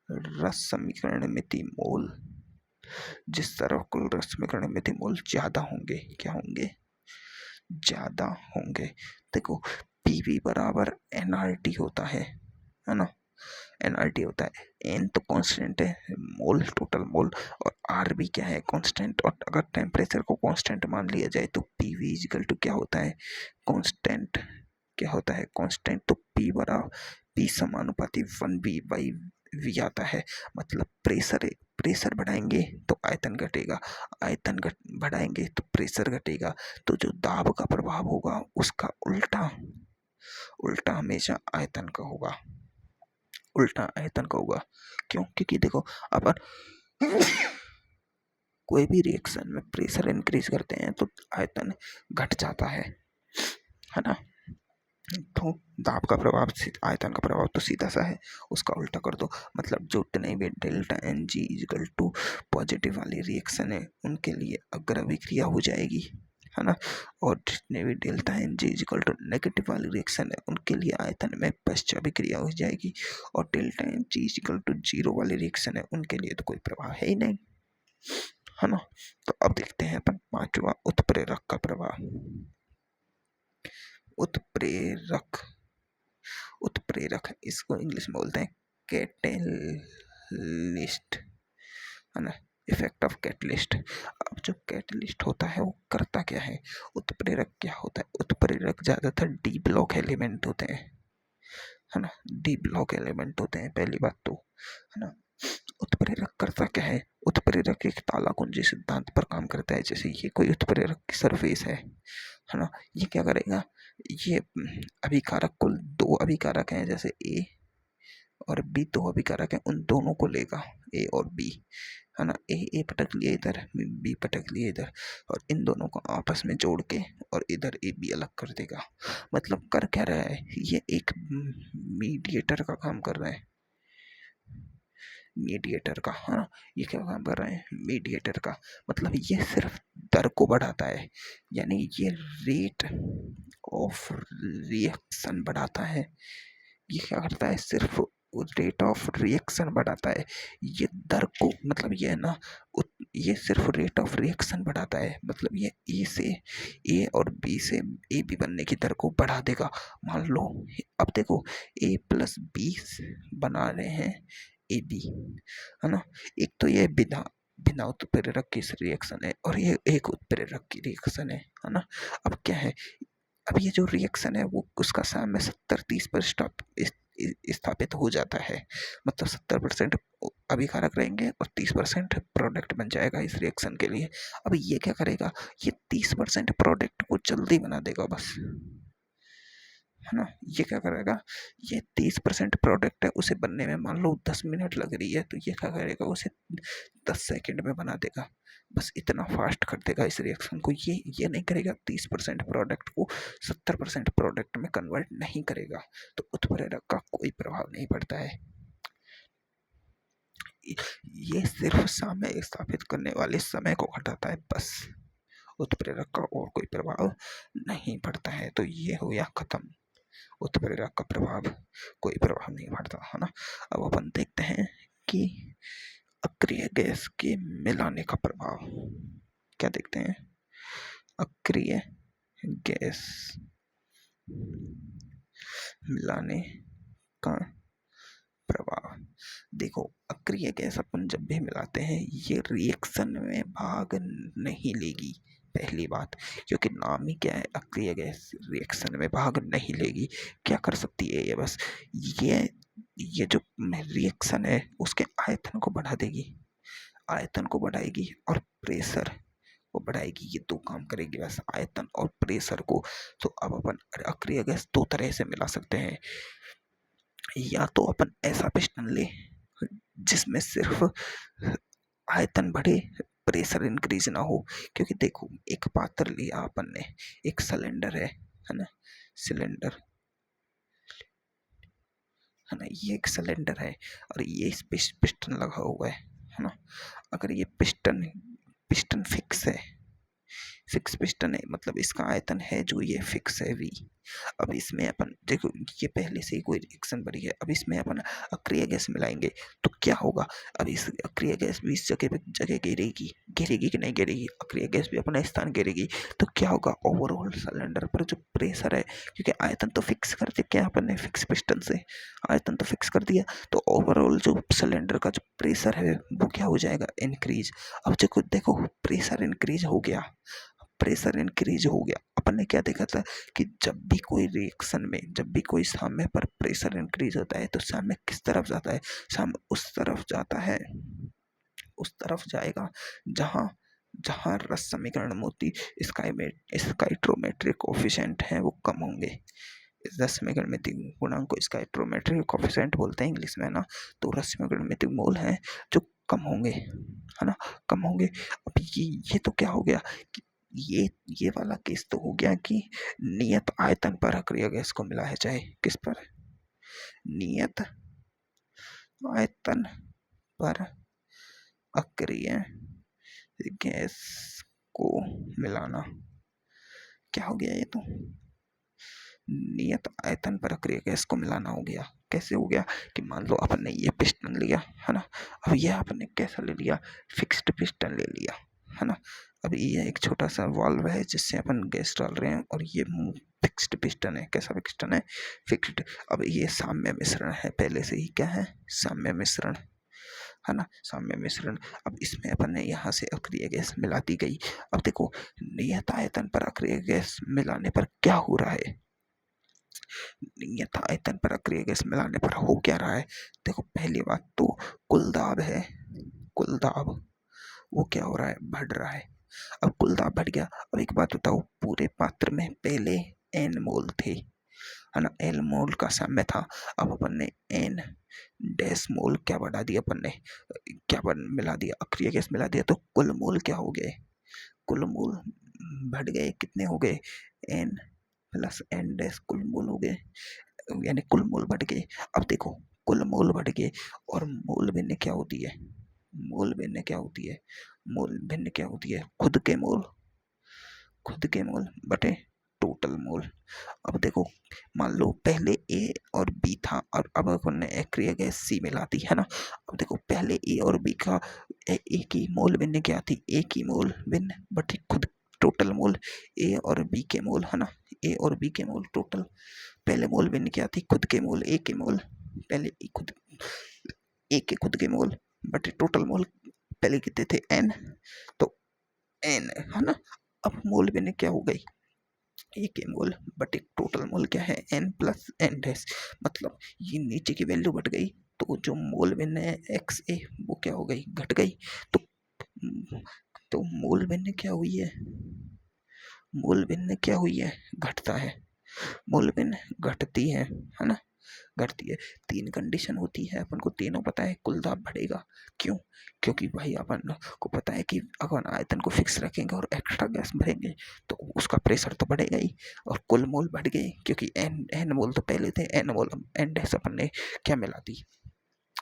रस समीकरण मिति मोल, जिस तरफ कुल रस समीकरण मिति मोल ज्यादा होंगे, क्या होंगे ज्यादा होंगे। देखो पीवी बराबर एनआरटी होता है ना, एनआरटी होता है, एन तो कांस्टेंट है मोल टोटल मोल, और आर भी क्या है कांस्टेंट, और अगर टेम्परेचर को कांस्टेंट मान लिया जाए तो पीवी इजिकल टू क्या होता है कांस्टेंट, क्या होता है कांस्टेंट, तो पी बराबर पी समानुपाती 1V/V आता है। मतलब प्रेशर बढ़ाएंगे तो आयतन घटेगा, आयतन बढ़ाएंगे तो प्रेशर घटेगा, तो जो दाब का प्रभाव होगा उसका उल्टा हमेशा आयतन का होगा, उल्टा आयतन का होगा। क्यों, क्योंकि देखो अपन कोई भी रिएक्शन में प्रेशर इंक्रीज करते हैं तो आयतन घट जाता है ना। तो दाब का प्रभाव आयतन का प्रभाव तो सीधा सा है, उसका उल्टा कर दो, मतलब जो जितने भी delta N G equal to positive वाली रिएक्शन है उनके लिए अग्राभिक्रिया हो जाएगी, है ना। और जितने भी delta N G equal to negative वाली रिएक्शन है उनके लिए आयतन में पश्चाभिक्रिया हो जाएगी, और delta N G equal to 0 वाली रिएक्शन है उनके लिए तो कोई प्रभाव है ही नहीं, है ना। तो अब देखते हैं अपन पांचवा उत्प्रेरक का प्रभाव। उत्प्रेरक उत्प्रेरक, इसको इंग्लिश में बोलते हैं कैटेलिस्ट, है ना, इफेक्ट ऑफ कैटलिस्ट। अब जो कैटलिस्ट होता है वो करता क्या है, उत्प्रेरक क्या होता है, उत्प्रेरक ज्यादातर डी ब्लॉक एलिमेंट होते हैं, है ना, डी ब्लॉक एलिमेंट होते हैं पहली बात तो, है ना। उत्प्रेरक करता क्या है, उत्प्रेरक एक ताला कुंजी सिद्धांत पर काम करता है। जैसे ये कोई उत्प्रेरक की सरफेस है ना, ये क्या करेगा, ये अभिकारक, कुल दो अभिकारक हैं जैसे ए और बी, दो अभिकारक हैं, उन दोनों को लेगा, ए और बी, है ना, ए पटक लिए इधर, बी पटक लिए इधर, और इन दोनों को आपस में जोड़ के और इधर ए बी अलग कर देगा। मतलब कर क्या रहा है, ये एक मीडिएटर का काम कर रहा है, मीडिएटर का, है ना, ये क्या काम कर रहे हैं, मीडिएटर का। मतलब ये सिर्फ दर को बढ़ाता है, यानी ये रेट ऑफ रिएक्शन बढ़ाता है। ये क्या करता है, सिर्फ रेट ऑफ रिएक्शन बढ़ाता है, ये दर को, मतलब ये है ना, ये सिर्फ रेट ऑफ रिएक्शन बढ़ाता है, मतलब ये ए से, ए और बी से ए बी बनने की दर को बढ़ा देगा। मान लो अब देखो, ए प्लस बी बना रहे हैं ए बी, है ना, एक तो ये बिना बिना उत्प्रेरक की रिएक्शन है और ये एक उत्प्रेरक की रिएक्शन है ना। अब क्या है, अब ये जो रिएक्शन है वो उसका साम्य 70-30 पर स्थापित हो जाता है, मतलब 70% अभिकारक रहेंगे और 30% प्रोडक्ट बन जाएगा इस रिएक्शन के लिए। अब ये क्या करेगा, ये 30% प्रोडक्ट को जल्दी बना देगा बस, है ना। ये क्या करेगा, ये 30% प्रोडक्ट है, उसे बनने में मान लो 10 मिनट लग रही है, तो ये क्या करेगा, उसे 10 सेकंड में बना देगा, बस इतना फास्ट कर देगा इस रिएक्शन को। ये नहीं करेगा, 30% प्रोडक्ट को 70% प्रोडक्ट में कन्वर्ट नहीं करेगा, तो उत्प्रेरक का कोई प्रभाव नहीं पड़ता है। ये सिर्फ समय स्थापित करने वाले समय को घटाता है बस, उत्प्रेरक का और कोई प्रभाव नहीं पड़ता है। तो ये हो गया खत्म, उत्प्रेरक का प्रभाव, कोई प्रभाव नहीं पड़ता, है ना। अब अपन देखते हैं कि अक्रिय गैस के मिलाने का प्रभाव, क्या देखते हैं, अक्रिय गैस मिलाने का प्रभाव। देखो, अक्रिय गैस अपन जब भी मिलाते हैं ये रिएक्शन में भाग नहीं लेगी, पहली बात, क्योंकि नाम ही क्या है, अक्रिय गैस, रिएक्शन में भाग नहीं लेगी। क्या कर सकती है ये, बस ये जो रिएक्शन है उसके आयतन को बढ़ा देगी, आयतन को बढ़ाएगी और प्रेशर को बढ़ाएगी, ये दो काम करेगी बस, आयतन और प्रेशर को। तो अब अपन अक्रिय गैस दो तरह से मिला सकते हैं, या तो अपन ऐसा पिस्टन ले जिसमें सिर्फ आयतन बढ़े, प्रेशर इंक्रीज ना हो। क्योंकि देखो, एक पात्र लिया अपन ने, एक सिलेंडर है ना, सिलेंडर, है ना, ये एक सिलेंडर है और ये इस पिस्टन लगा हुआ है ना। अगर ये पिस्टन पिस्टन फिक्स पिस्टन है, मतलब इसका आयतन है जो ये फिक्स है v। अब इसमें अपन देखो, ये पहले से ही कोई रिएक्शन बनी है, अब इसमें अपन अक्रिय गैस मिलाएंगे तो क्या होगा, अब इस अक्रिय गैस भी इस जगह गिरेगी कि नहीं गिरेगी, अक्रिय गैस भी अपना स्थान गिरेगी, तो क्या होगा, ओवरऑल सिलेंडर पर जो प्रेशर है, क्योंकि आयतन तो फिक्स कर दिया, क्या अपन ने फिक्स पिस्टन से आयतन तो फिक्स कर दिया, तो ओवरऑल जो सिलेंडर का जो प्रेशर है वो क्या हो जाएगा, इंक्रीज। अब देखो प्रेशर इंक्रीज हो गया, प्रेशर इंक्रीज हो गया, अपन ने क्या देखा था कि जब भी कोई रिएक्शन में, जब भी कोई साम्य पर प्रेशर इंक्रीज होता है तो साम्य किस तरफ जाता है, साम्य उस तरफ जाता है, उस तरफ जाएगा जहाँ जहाँ रस समीकरण मोती स्काइट्रोमेट्रिक कोफिशिएंट है वो कम होंगे। इस रस समीकरण गुणांक को स्काइट्रोमेट्रिक कोफिशिएंट बोलते हैं इंग्लिश में ना। तो रस समीकरण मोल हैं जो कम होंगे, है ना, कम होंगे। अब ये तो क्या हो गया कि ये वाला केस तो हो गया कि नियत आयतन पर अक्रिय गैस को मिला है, चाहे किस पर, नियत आयतन पर अक्रिय गैस को मिलाना। क्या हो गया, ये तो नियत आयतन पर अक्रिय गैस को मिलाना हो गया। कैसे हो गया कि मान लो अपन ने ये पिस्टन लिया, है ना, अब ये अपन ने कैसा ले लिया, फिक्स्ड पिस्टन ले लिया, है ना। अब ये एक छोटा सा वाल्व है जिससे अपन गैस डाल रहे हैं और ये फिक्स्ड पिस्टन है। कैसा पिस्टन है? फिक्स्ड। अब ये साम्य मिश्रण है, पहले से ही क्या है? साम्य मिश्रण है ना, साम्य मिश्रण। अब इसमें अपन ने यहाँ से अक्रिय गैस मिला दी गई। अब देखो नियत आयतन पर अक्रिय गैस मिलाने पर क्या हो रहा है? नियत आयतन पर अक्रिय गैस मिलाने पर हो क्या रहा है? देखो पहली बात तो कुल दाब है, कुल दाब वो क्या हो रहा है? बढ़ रहा है। अब कुल दाब बढ़ गया। अब एक बात बताओ, पूरे पात्र में पहले n मोल थे, है ना, l मोल का साम्य था। अब अपन ने n डैश मोल क्या बढ़ा दिया? अपन ने क्या मिला दिया? अक्रिय गैस मिला दिया। तो कुल मोल क्या हो गए? कुल मोल बढ़ गए। कितने हो गए? n प्लस n डैश कुल मोल हो गए, यानी कुल मोल बढ़ गए। अब देखो कुल मोल बढ़ गए और मोल भिन्न क्या होती है? मोल भिन्न क्या होती है? मोल भिन्न क्या होती है? खुद के मोल, खुद के मोल बटे टोटल मोल। अब देखो मान लो पहले ए और बी था और अब अपन ने अक्रिय गैस सी मिला दी, है ना। अब देखो पहले ए और बी का ए की मोल भिन्न क्या थी? ए की मोल भिन्न बटे खुद टोटल मोल। ए और बी के मोल, है ना, ए और बी के मोल टोटल। पहले मोल भिन्न क्या थी? खुद के मोल, ए के मोल। पहले खुद ए के खुद के मोल बटे टोटल मोल। पहले कितने थे? एन, तो एन, है ना। अब मोल भिन्न क्या हो गई? ए के मोल बटे टोटल मोल क्या है? N plus N dash. मतलब ये नीचे की वैल्यू बढ़ गई तो जो मोल भिन्न है एक्स ए वो क्या हो गई? घट गई। तो मोल भिन्न क्या हुई है? मोल भिन्न क्या हुई है? घटता है। मोल भिन्न घटती है ना, घटती है। तीन कंडीशन होती है, अपन को तीनों पता है। कुल दाब बढ़ेगा, क्यों? क्योंकि भाई अपन को पता है कि अगर आयतन को फिक्स रखेंगे और एक्स्ट्रा गैस भरेंगे तो उसका प्रेशर तो बढ़ेगा ही। और कुल मोल बढ़ गए क्योंकि एन एन मोल तो पहले थे, एन मोल एन डैश अपन ने क्या मिला दी?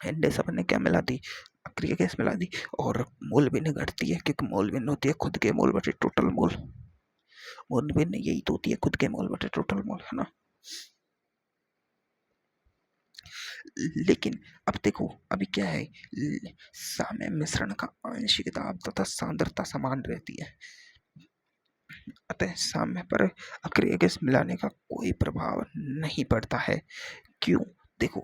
एन डैश अपन ने क्या मिला दी? अक्रिय गैस मिला दी। और मोल भिन्न घटती है क्योंकि मोल भिन्न होती है खुद के मोल बटे टोटल मोल। मोल भिन्न यही तो होती है, खुद के मोल बटे टोटल मोल, है ना। लेकिन अब देखो अभी क्या है? साम्य मिश्रण का आंशिक दाब तथा सांद्रता समान रहती है, अतः साम्य पर अक्रिय गैस मिलाने का कोई प्रभाव नहीं पड़ता है। क्यों? देखो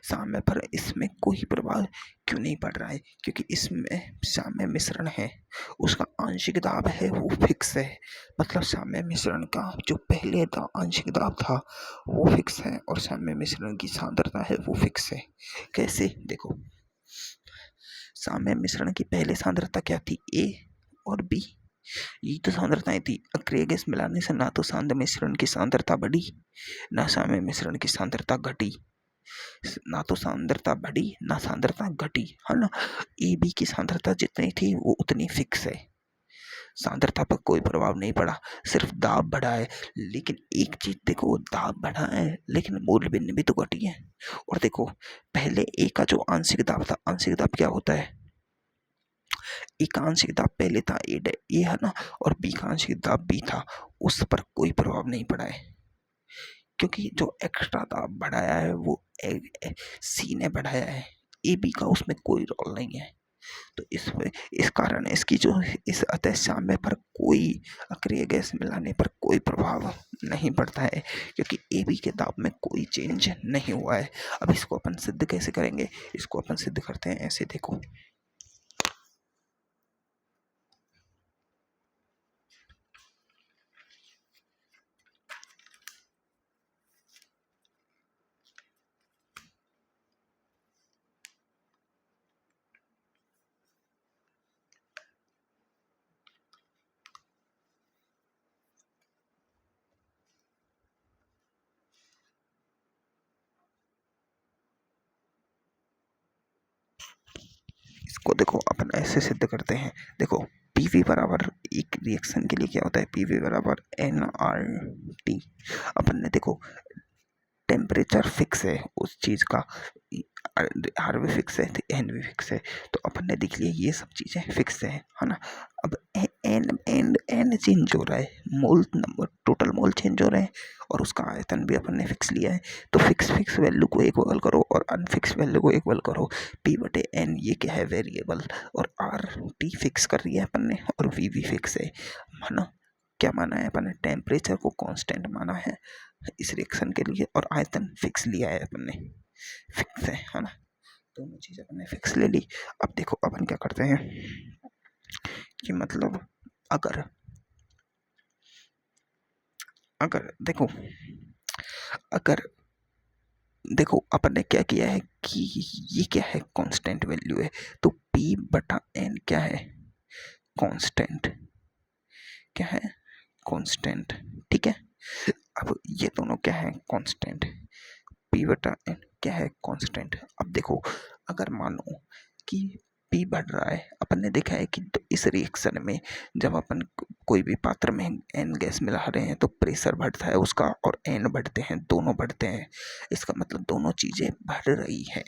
साम्य पर इसमें कोई प्रभाव क्यों नहीं पड़ रहा है? क्योंकि इसमें साम्य मिश्रण है, उसका आंशिक दाब है वो फिक्स है। मतलब साम्य मिश्रण का जो पहले था आंशिक दाब था वो फिक्स है और साम्य मिश्रण की सांद्रता है वो फिक्स है। कैसे? देखो साम्य मिश्रण की पहले सांद्रता क्या थी? ए और बी, ये तो सांद्रताएं थी। अक्रिय गैस मिलाने से ना तो साम्य मिश्रण की सांद्रता बढ़ी ना साम्य मिश्रण की सांद्रता घटी, ना तो सांद्रता बढ़ी ना सांद्रता घटी, है ना। ए बी की सांद्रता जितनी थी वो उतनी फिक्स है, सांद्रता पर कोई प्रभाव नहीं पड़ा, सिर्फ दाब बढ़ा है। लेकिन एक चीज देखो, दाब बढ़ा है लेकिन मूल भिन्न भी तो घटी है। और देखो पहले ए का जो आंशिक दाब था, आंशिक दाब क्या होता है? ए का आंशिक दाब पहले था ए है ना, और बी का आंशिक दाब बी था, उस पर कोई प्रभाव नहीं पड़ा है क्योंकि जो एक्स्ट्रा दाब बढ़ाया है वो सी ने बढ़ाया है, ए बी का उसमें कोई रोल नहीं है। तो इस कारण इसकी जो इस अतः साम्य पर कोई अक्रिय गैस मिलाने पर कोई प्रभाव नहीं पड़ता है क्योंकि ए बी के दाब में कोई चेंज नहीं हुआ है। अब इसको अपन सिद्ध कैसे करेंगे? इसको अपन सिद्ध करते हैं ऐसे, देखो इसको देखो अपन ऐसे सिद्ध करते हैं। देखो पीवी बराबर एक रिएक्शन के लिए क्या होता है? पीवी बराबर एन आर टी। अपन ने देखो टेम्परेचर फिक्स है उस चीज़ का, आर भी फिक्स है तो एन भी फिक्स है, तो अपन ने देख लिया ये सब चीज़ें फिक्स है ना। अब एन एन एन चेंज हो रहा है, मोल नंबर टोटल मोल चेंज हो रहे हैं और उसका आयतन भी अपन ने फिक्स लिया है। तो फिक्स फिक्स वैल्यू को इक्वल करो और अनफिक्स वैल्यू को इक्वल करो। पी बटे एन ये क्या है? वेरिएबल। और आर टी फिक्स कर दिया है अपन ने और वी भी फिक्स है ना। क्या माना है अपन ने, टेम्परेचर को कांस्टेंट माना है इस रिएक्शन के लिए, और आयतन फिक्स लिया है अपन ने, फिक्स है ना। दोनों चीज़ अपन ने फिक्स ले ली। अब देखो अपन क्या करते हैं कि मतलब अगर अगर देखो अगर देखो अपन ने क्या किया है कि ये क्या है, कांस्टेंट वैल्यू है, तो P बटा N क्या है, कांस्टेंट, क्या है, कांस्टेंट, ठीक है। अब ये दोनों क्या है, कांस्टेंट, P बटा N क्या है, कांस्टेंट। अब देखो अगर मानो कि P बढ़ रहा है, अपन ने देखा है कि तो इस रिएक्शन में जब अपन कोई भी पात्र में N गैस मिला रहे हैं तो प्रेशर बढ़ता है उसका और N बढ़ते हैं, दोनों बढ़ते हैं। इसका मतलब दोनों चीज़ें बढ़ रही है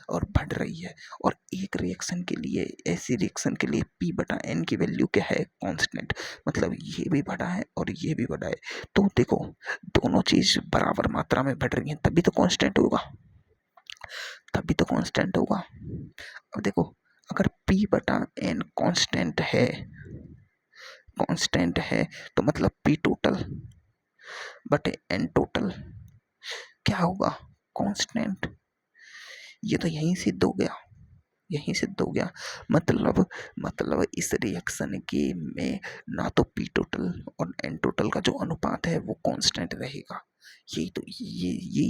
और बढ़ रही है। और एक रिएक्शन के लिए, ऐसी रिएक्शन के लिए P बटा N की वैल्यू क्या है, कांस्टेंट, मतलब ये भी बढ़ा है और ये भी बढ़ा है। तो देखो दोनों चीज़ बराबर मात्रा में बढ़ रही हैं, तभी तो कांस्टेंट होगा, तभी तो कांस्टेंट होगा। अब देखो अगर P बटा N कांस्टेंट है तो मतलब P टोटल बटे N टोटल क्या होगा, कांस्टेंट। ये तो यहीं सिद्ध हो गया, यहीं सिद्ध हो गया। मतलब इस रिएक्शन के में ना तो P टोटल और N टोटल का जो अनुपात है वो कांस्टेंट रहेगा। यही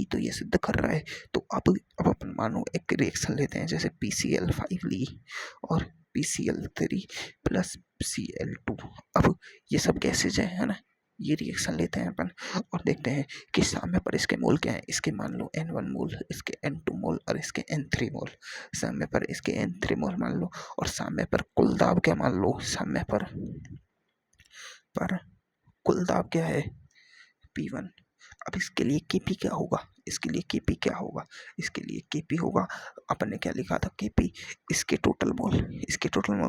तो ये सिद्ध कर रहा है। तो अब अपन मानो एक रिएक्शन लेते हैं, जैसे PCl5 ली और PCl3 प्लस Cl2। अब ये सब गैसेज है ना, ये रिएक्शन लेते हैं अपन और देखते हैं कि सामने पर इसके मोल क्या है। इसके मान लो N1 मोल, इसके N2 मोल और इसके N3 मोल। सामने पर इसके N3 मोल मान लो और सामने पर कुल दाब क्या मान लो, सामने पर कुल दाब क्या है, P1। अब इसके लिए Kp क्या होगा, इसके लिए Kp क्या होगा, इसके लिए Kp होगा, अपन ने क्या लिखा था, Kp इसके टोटल मोल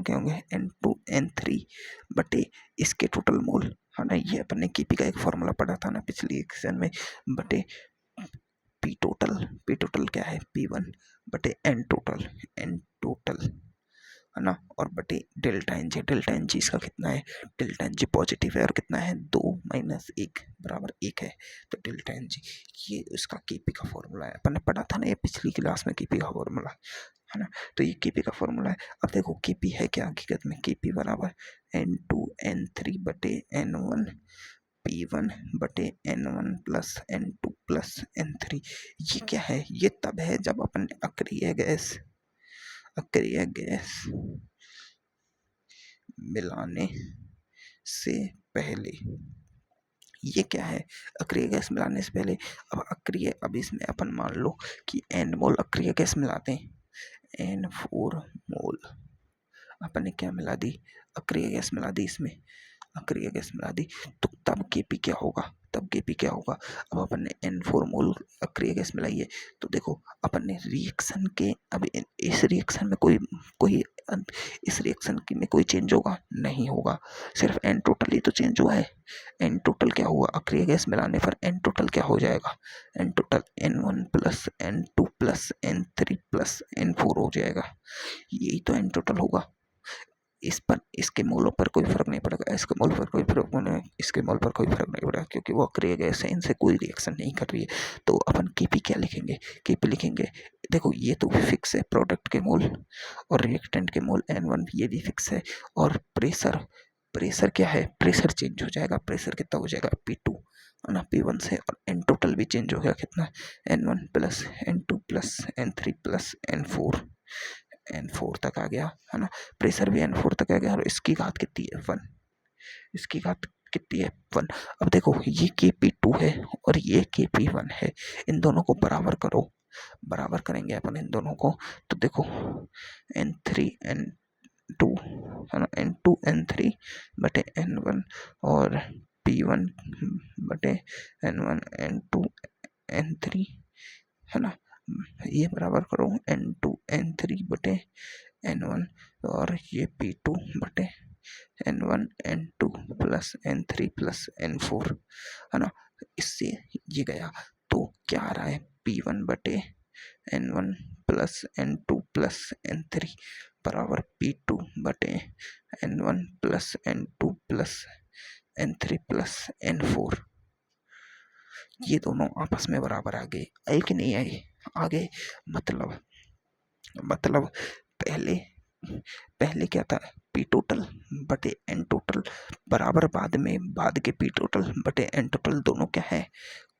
क्या होंगे, N2 N3 बटे इसके टोटल मोल, है ना। ये अपन ने Kp का एक फॉर्मूला पढ़ा था ना पिछली सेक्शन में, बटे P टोटल क्या है, P1 बटे N टोटल, है ना, और बटे डेल्टा एन जी इसका कितना है, डेल्टा एन जी पॉजिटिव है और कितना है, 2 माइनस 1 बराबर 1 है। तो डेल्टा एन जी ये उसका केपी का फॉर्मूला है, अपन ने पढ़ा था ना ये पिछली क्लास में, केपी का फॉर्मूला, है ना। तो ये केपी का फॉर्मूला है। अब देखो केपी है क्या हकीकत में, केपी बराबर N2 N3 बटे N1 P1 बटे N1 plus N2 plus N3। ये क्या है, ये तब है जब अपन अक्रिय गैस मिलाने से पहले, ये क्या है, अक्रिय गैस मिलाने से पहले। अब इसमें अपन मान लो कि N मोल अक्रिय गैस मिलाते हैं, N4 मोल अपन ने क्या मिला दी, अक्रिय गैस मिला दी, इसमें अक्रिय गैस मिला दी। तो तब केपी क्या होगा, अब अपन ने N4 मोल अक्रिय गैस मिलाई है। तो देखो अपन ने रिएक्शन के, अब इस रिएक्शन में कोई इस रिएक्शन में कोई चेंज होगा नहीं होगा, सिर्फ N टोटल ही तो चेंज हुआ है। N टोटल क्या हुआ, अक्रिय गैस मिलाने पर N टोटल क्या हो जाएगा, N total N1 plus N2 plus N3 plus N4 हो जाएगा। यही तो N टोटल होगा। इस पर इसके मोलों पर कोई फर्क नहीं पड़ेगा, इसके मोल पर कोई फर्क नहीं, इसके मोल पर कोई फर्क नहीं पड़ेगा, क्योंकि वो अक्रिय गैस है, इनसे कोई रिएक्शन नहीं कर रही है। तो अपन केपी क्या लिखेंगे, केपी लिखेंगे, देखो ये तो फिक्स है, प्रोडक्ट के मोल और रिएक्टेंट के मोल N1 ये भी फिक्स है। और प्रेशर क्या है, प्रेशर चेंज हो जाएगा, प्रेशर कितना हो जाएगा, P2, है ना, P1 से। और N टोटल भी चेंज हो गया, कितना, N1 plus N2 plus N3 plus N4 तक आ गया, है ना। प्रेशर भी N4 तक आ गया और इसकी घात कितनी है, 1, इसकी घात कितनी है, 1। अब देखो ये Kp2 है और ये Kp1 है, इन दोनों को बराबर करेंगे अपन इन दोनों को। तो देखो N3 N2, है ना, N2 N3 बटे N1 और P1 बटे N1 N2 N3, है ना। ये बराबर करो N2 N3 बटे N1 और ये P2 बटे N1 N2 plus N3 plus N4, है ना। इससे ये गया तो क्या आ रहा है, P1 बटे N1 plus N2 plus N3 बराबर P2 बटे N1 plus N2 plus N3 plus N4, ये दोनों आपस में बराबर आ गए, आए कि नहीं आए? आगे मतलब पहले पहले क्या था, पी टोटल बटे एन टोटल बराबर बाद के पी टोटल बटे एन टोटल, दोनों क्या है,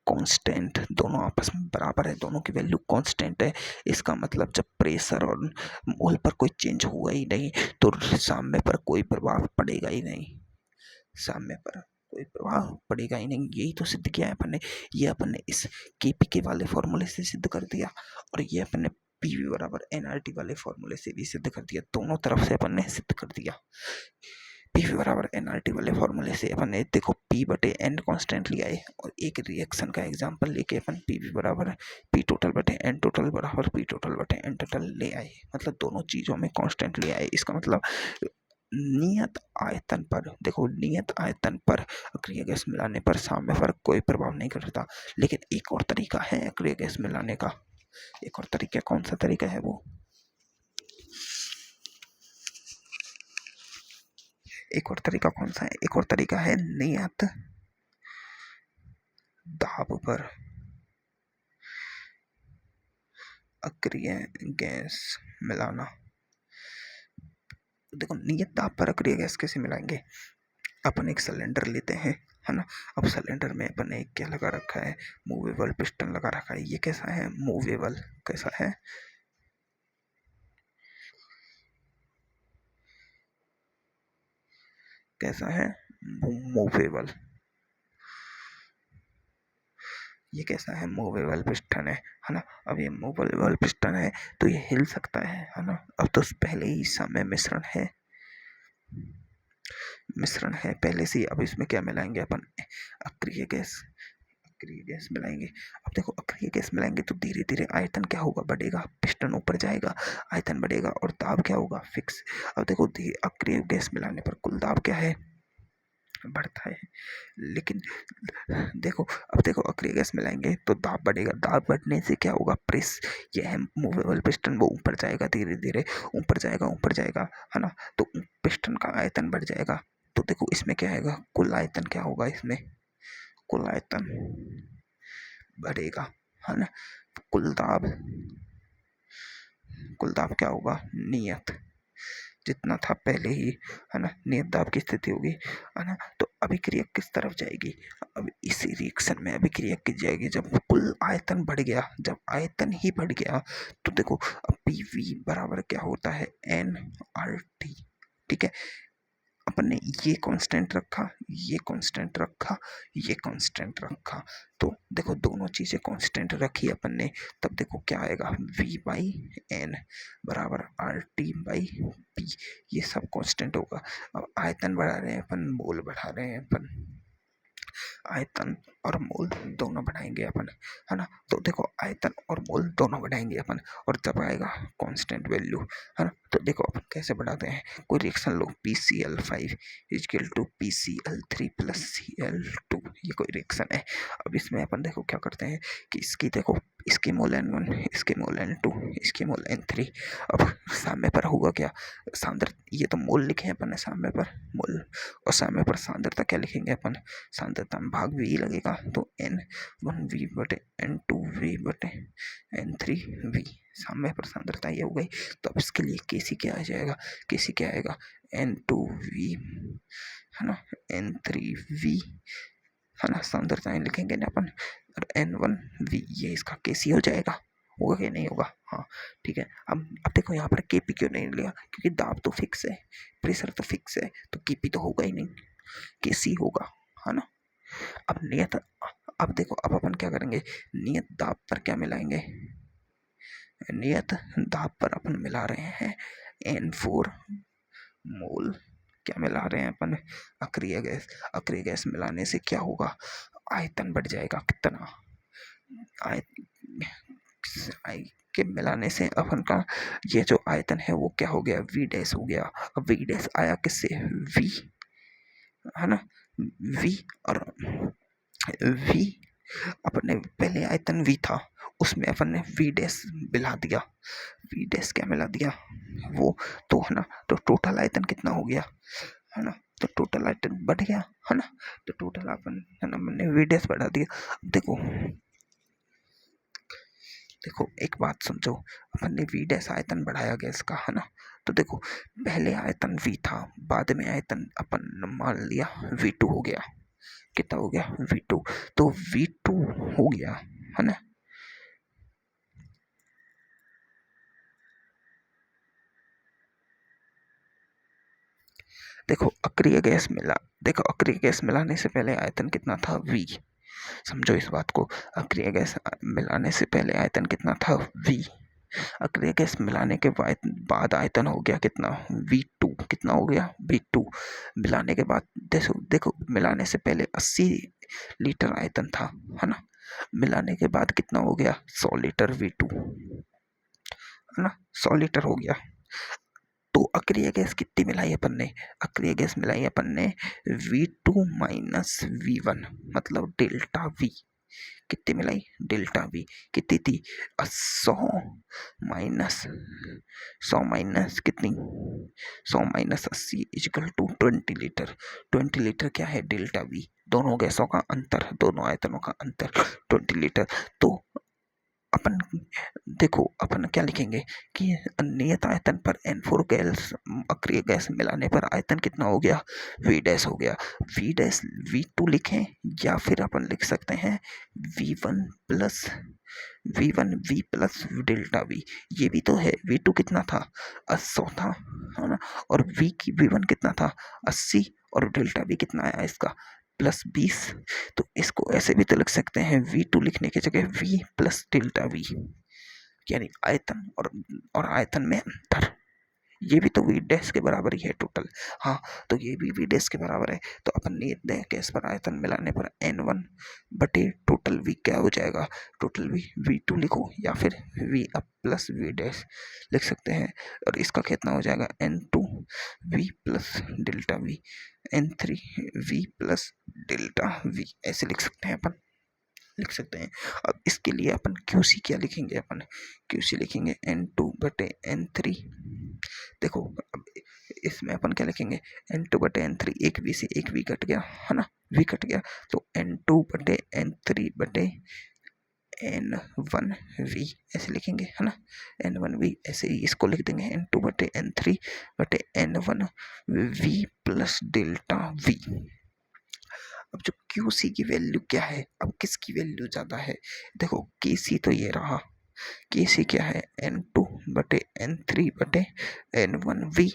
कांस्टेंट, दोनों आपस में बराबर है, दोनों की वैल्यू कांस्टेंट है। इसका मतलब जब प्रेशर और मोल पर कोई चेंज होगा ही नहीं तो साम्य पर कोई प्रभाव पड़ेगा ही नहीं, साम्य पर कोई प्रभाव पड़ेगा ही नहीं। यही तो सिद्ध किया है अपन ने, ये अपन ने इस केपी के वाले फॉर्मूले से सिद्ध कर दिया और ये अपन ने पीवी बराबर एनआरटी वाले फॉर्मूले से भी सिद्ध कर दिया, दोनों तरफ से अपन ने सिद्ध कर दिया। पीवी बराबर एनआरटी वाले फॉर्मूले से अपन ने देखो पी बटे एन कॉन्स्टेंट लिया है और एक रिएक्शन का एग्जांपल लेके अपन पीवी बराबर पी टोटल बटे एन टोटल बराबर पी टोटल बटे एन टोटल ले आए, मतलब दोनों चीजों में कांस्टेंट ले आए। इसका मतलब नियत आयतन पर, देखो नियत आयतन पर अक्रिय गैस मिलाने पर साम्य पर कोई प्रभाव नहीं करता। लेकिन एक और तरीका है अक्रिय गैस मिलाने का, एक और तरीका, कौन सा तरीका है वो, एक और तरीका कौन सा है, एक और तरीका है नियत दाब पर अक्रिय गैस मिलाना। देखो नियत दाब पर अक्रिय गैस कैसे मिलाएंगे, अपन एक सिलेंडर लेते हैं, है ना। अब सिलेंडर में अपन ने क्या लगा रखा है, मूवेबल पिस्टन लगा रखा है। ये कैसा है, मूवेबल, कैसा है, कैसा है, मूवेबल। ये कैसा है, मूवेबल पिस्टन है ना। अब ये मूवेबल पिस्टन है तो ये हिल सकता है ना। अब तो पहले ही समय मिश्रण है पहले से ही। अब इसमें क्या मिलाएंगे अपन, अक्रिय गैस, अक्रिय गैस मिलाएंगे। अब देखो अक्रिय गैस मिलाएंगे तो धीरे धीरे आयतन क्या होगा, बढ़ेगा, पिस्टन ऊपर जाएगा, आयतन बढ़ेगा और दाब क्या होगा, फिक्स। अब देखो अक्रिय गैस मिलाने पर कुल दाब क्या है, बढ़ता है। लेकिन देखो, अब देखो अक्रिय गैस मिलाएंगे तो दाब बढ़ेगा, दाब बढ़ने से क्या होगा, प्रेस, ये है मूवेबल पिस्टन, वो ऊपर जाएगा, धीरे धीरे ऊपर जाएगा, है ना। तो पिस्टन का आयतन बढ़ जाएगा। तो देखो इसमें क्या आएगा, कुल आयतन क्या होगा, इसमें कुल आयतन बढ़ेगा, है ना। कुल दाब क्या होगा, नियत जितना था पहले ही, है ना, नियत दाब की स्थिति होगी, है ना। तो अभिक्रिया किस तरफ जाएगी, अब इसी रिएक्शन में अभिक्रिया किस जाएगी, जब कुल आयतन बढ़ गया, जब आयतन ही बढ़ गया तो देखो अब पीवी बराबर क्या होता है, एन आर टी, ठीक है। अपन ने ये कांस्टेंट रखा, ये कांस्टेंट रखा, ये कांस्टेंट रखा, तो देखो दोनों चीजें कांस्टेंट रखी अपन ने, तब देखो क्या आएगा, v बाई एन बराबर आर टी बाई पी, ये सब कांस्टेंट होगा। अब आयतन बढ़ा रहे हैं अपन, मोल बढ़ा रहे हैं अपन, आयतन और मोल दोनों बढ़ाएंगे अपन, है ना। तो देखो आयतन और मोल दोनों बढ़ाएंगे अपन और जब आएगा कांस्टेंट वैल्यू, है ना। तो देखो अपन कैसे बढ़ाते हैं, कोई रिएक्शन लो, PCl5 equal to PCl3 plus Cl2, ये कोई रिएक्शन है। अब इसमें अपन देखो क्या करते हैं कि इसकी देखो, इसके मोल N1, इसके मोल N2, इसके मोल N3। अब साम्य पर होगा क्या, सांद्र, ये तो मोल लिखे हैं अपन ने साम्य पर, मोल, और साम्य पर सांद्रता क्या लिखेंगे अपन, सांद्रता में भाग वी लगेगा, तो N1V बटे N2V बटे N3V, साम्य पर सांद्रता ये हो गई। तो अब इसके लिए केसी क्या आ जाएगा, केसी क्या आएगा, N2V, है ना, N3V, है ना, सांद्रताएं लिखेंगे ना अपन, और N1V, ये इसका केसी हो जाएगा, होगा कि नहीं होगा, हाँ ठीक है। अब देखो यहाँ पर केपी क्यों नहीं लिया, क्योंकि दाब तो फिक्स है, प्रेशर तो फिक्स है, तो केपी तो होगा ही नहीं, केसी होगा, है ना। अब नियत, अब देखो अब अपन क्या करेंगे, नियत दाब पर क्या मिलाएंगे, नियत दाब पर अपन मिला रहे हैं N4 मोल, क्या मिला रहे हैं अपन, अक्रिय गैस। अक्रिय गैस मिलाने से क्या होगा, आयतन बढ़ जाएगा, कितना, आय के मिलाने से अपन का ये जो आयतन है वो क्या हो गया, वी डैश हो गया। अब वी डैश आया किससे, वी, है ना, वी, और वी अपन ने पहले आयतन वी था, उसमें अपन ने वी डैश मिला दिया, वी डैश क्या मिला दिया वो, तो है ना, तो टोटल आयतन कितना हो गया, है ना, तो टोटल आयतन बढ़ गया, है ना। तो टोटल अपन, है ना, मैंने वी डैश बढ़ा दिया। अब देखो देखो एक बात समझो, अपन ने वी डैश आयतन बढ़ाया गैस का, है ना। तो देखो पहले आयतन वी था, बाद में आयतन अपन मान लिया वी टू हो गया। कितना हो गया? V two. तो वी टू हो गया, है ना। देखो अक्रिय गैस मिला, देखो अक्रिय गैस मिलाने से पहले आयतन कितना था? वी। समझो इस बात को, अक्रिय गैस मिलाने से पहले आयतन कितना था? वी। अक्रिय गैस मिलाने के बाद आयतन हो गया कितना? V two. कितना हो गया? V two. मिलाने के बाद देखो देखो मिलाने से पहले 80 लीटर आयतन था, है ना। मिलाने के बाद कितना हो गया? 100 लीटर वी टू, है ना। 100 लीटर हो गया। तो अक्रिय गैस कितनी मिलाई अपन ने? अक्रिय गैस मिलाई अपन ने V two minus V one, मतलब डेल्टा वी। कितनी मिलाई? Delta V. कितनी थी? 100 माइनस 100 माइनस कितनी? 100 minus 80 equal to 20 litre. 20 litre क्या है? Delta V. दोनों गैसों का अंतर, दोनों आयतनों का अंतर 20 लीटर। तो अपन देखो अपन क्या लिखेंगे कि नियत आयतन पर N4 गैस, अक्रिय गैस मिलाने पर आयतन कितना हो गया? वी डैश हो गया। वी डैश वी टू लिखें, या फिर अपन लिख सकते हैं V one plus V plus delta V. ये भी तो है, वी टू कितना था? 100 था, है ना। और वी वन कितना था? 80। और डेल्टा वी कितना आया इसका? +20। तो इसको ऐसे भी तो लिख सकते हैं, वी टू लिखने की जगह वी प्लस डेल्टा वी, यानी आयतन और आयतन में अंतर। ये भी तो वी डैश के बराबर ही है टोटल। हाँ, तो ये भी वी डैश के बराबर है। तो अपन नियत गैस पर आयतन मिलाने पर N1 बटे टोटल वी क्या हो जाएगा? टोटल वी वी टू लिखो, या फिर V up plus V dash लिख सकते हैं। और इसका कितना हो जाएगा? N2 V plus delta V, N3 V plus delta V, ऐसे लिख सकते हैं अपन, लिख सकते हैं। अब इसके लिए अपन क्यूसी क्या लिखेंगे? अपन क्यूसी लिखेंगे N2 बटे N3। देखो अब इसमें अपन क्या लिखेंगे? N2 बटे N3, एक वी से एक वी कट गया, है ना। वी कट गया, तो N2 बटे N3 बटे N1 वी ऐसे लिखेंगे, है ना। N1 वी, ऐसे ही इसको लिख देंगे N2 बटे N3 बटे N1 we plus delta we. अब जो क्यूसी की वैल्यू क्या है? अब किसकी वैल्यू ज़्यादा है? देखो केसी तो ये रहा, केसी क्या है? N2 बटे N3 बटे N1 वी।